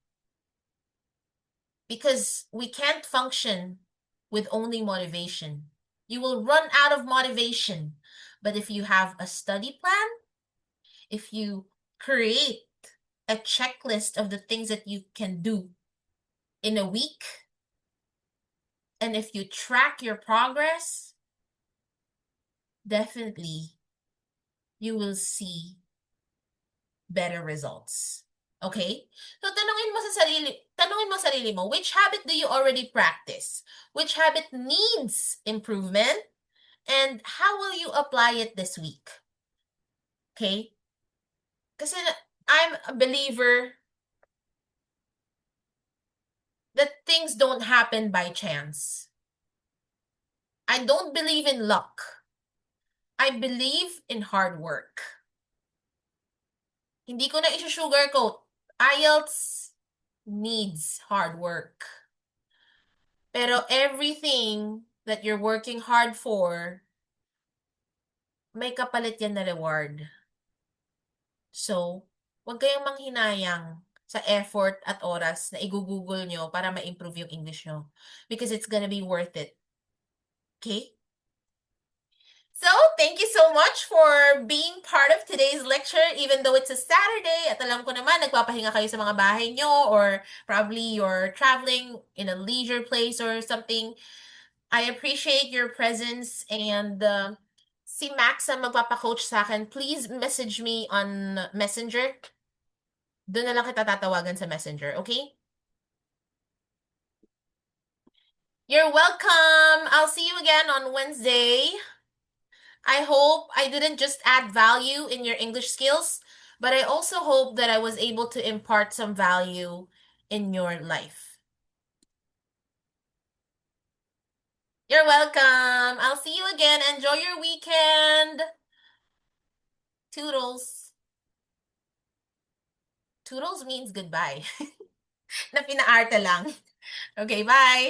Because we can't function with only motivation. You will run out of motivation. But if you have a study plan, if you create a checklist of the things that you can do in a week, and if you track your progress, definitely you will see better results. Okay? So tanungin mo sarili mo, which habit do you already practice? Which habit needs improvement? And how will you apply it this week? Okay? Kasi I'm a believer that things don't happen by chance. I don't believe in luck. I believe in hard work. Hindi ko na i-sugarcoat. IELTS needs hard work. Pero everything that you're working hard for, may kapalit yan na reward. So, huwag kayong manghinayang sa effort at oras na i-google nyo para ma-improve yung English nyo. Because it's gonna be worth it. Okay? So, thank you so much for being part of today's lecture, even though it's a Saturday, at alam ko naman, nagpapahinga kayo sa mga bahay nyo, or probably you're traveling in a leisure place or something. I appreciate your presence, and si Max ang magpapacoach sa akin. Please message me on Messenger. Doon na lang kita tatawagan sa Messenger, okay? You're welcome! I'll see you again on Wednesday. I hope I didn't just add value in your English skills, but I also hope that I was able to impart some value in your life. You're welcome. I'll see you again. Enjoy your weekend. Toodles. Toodles means goodbye. Na pinaarte lang. Okay, bye.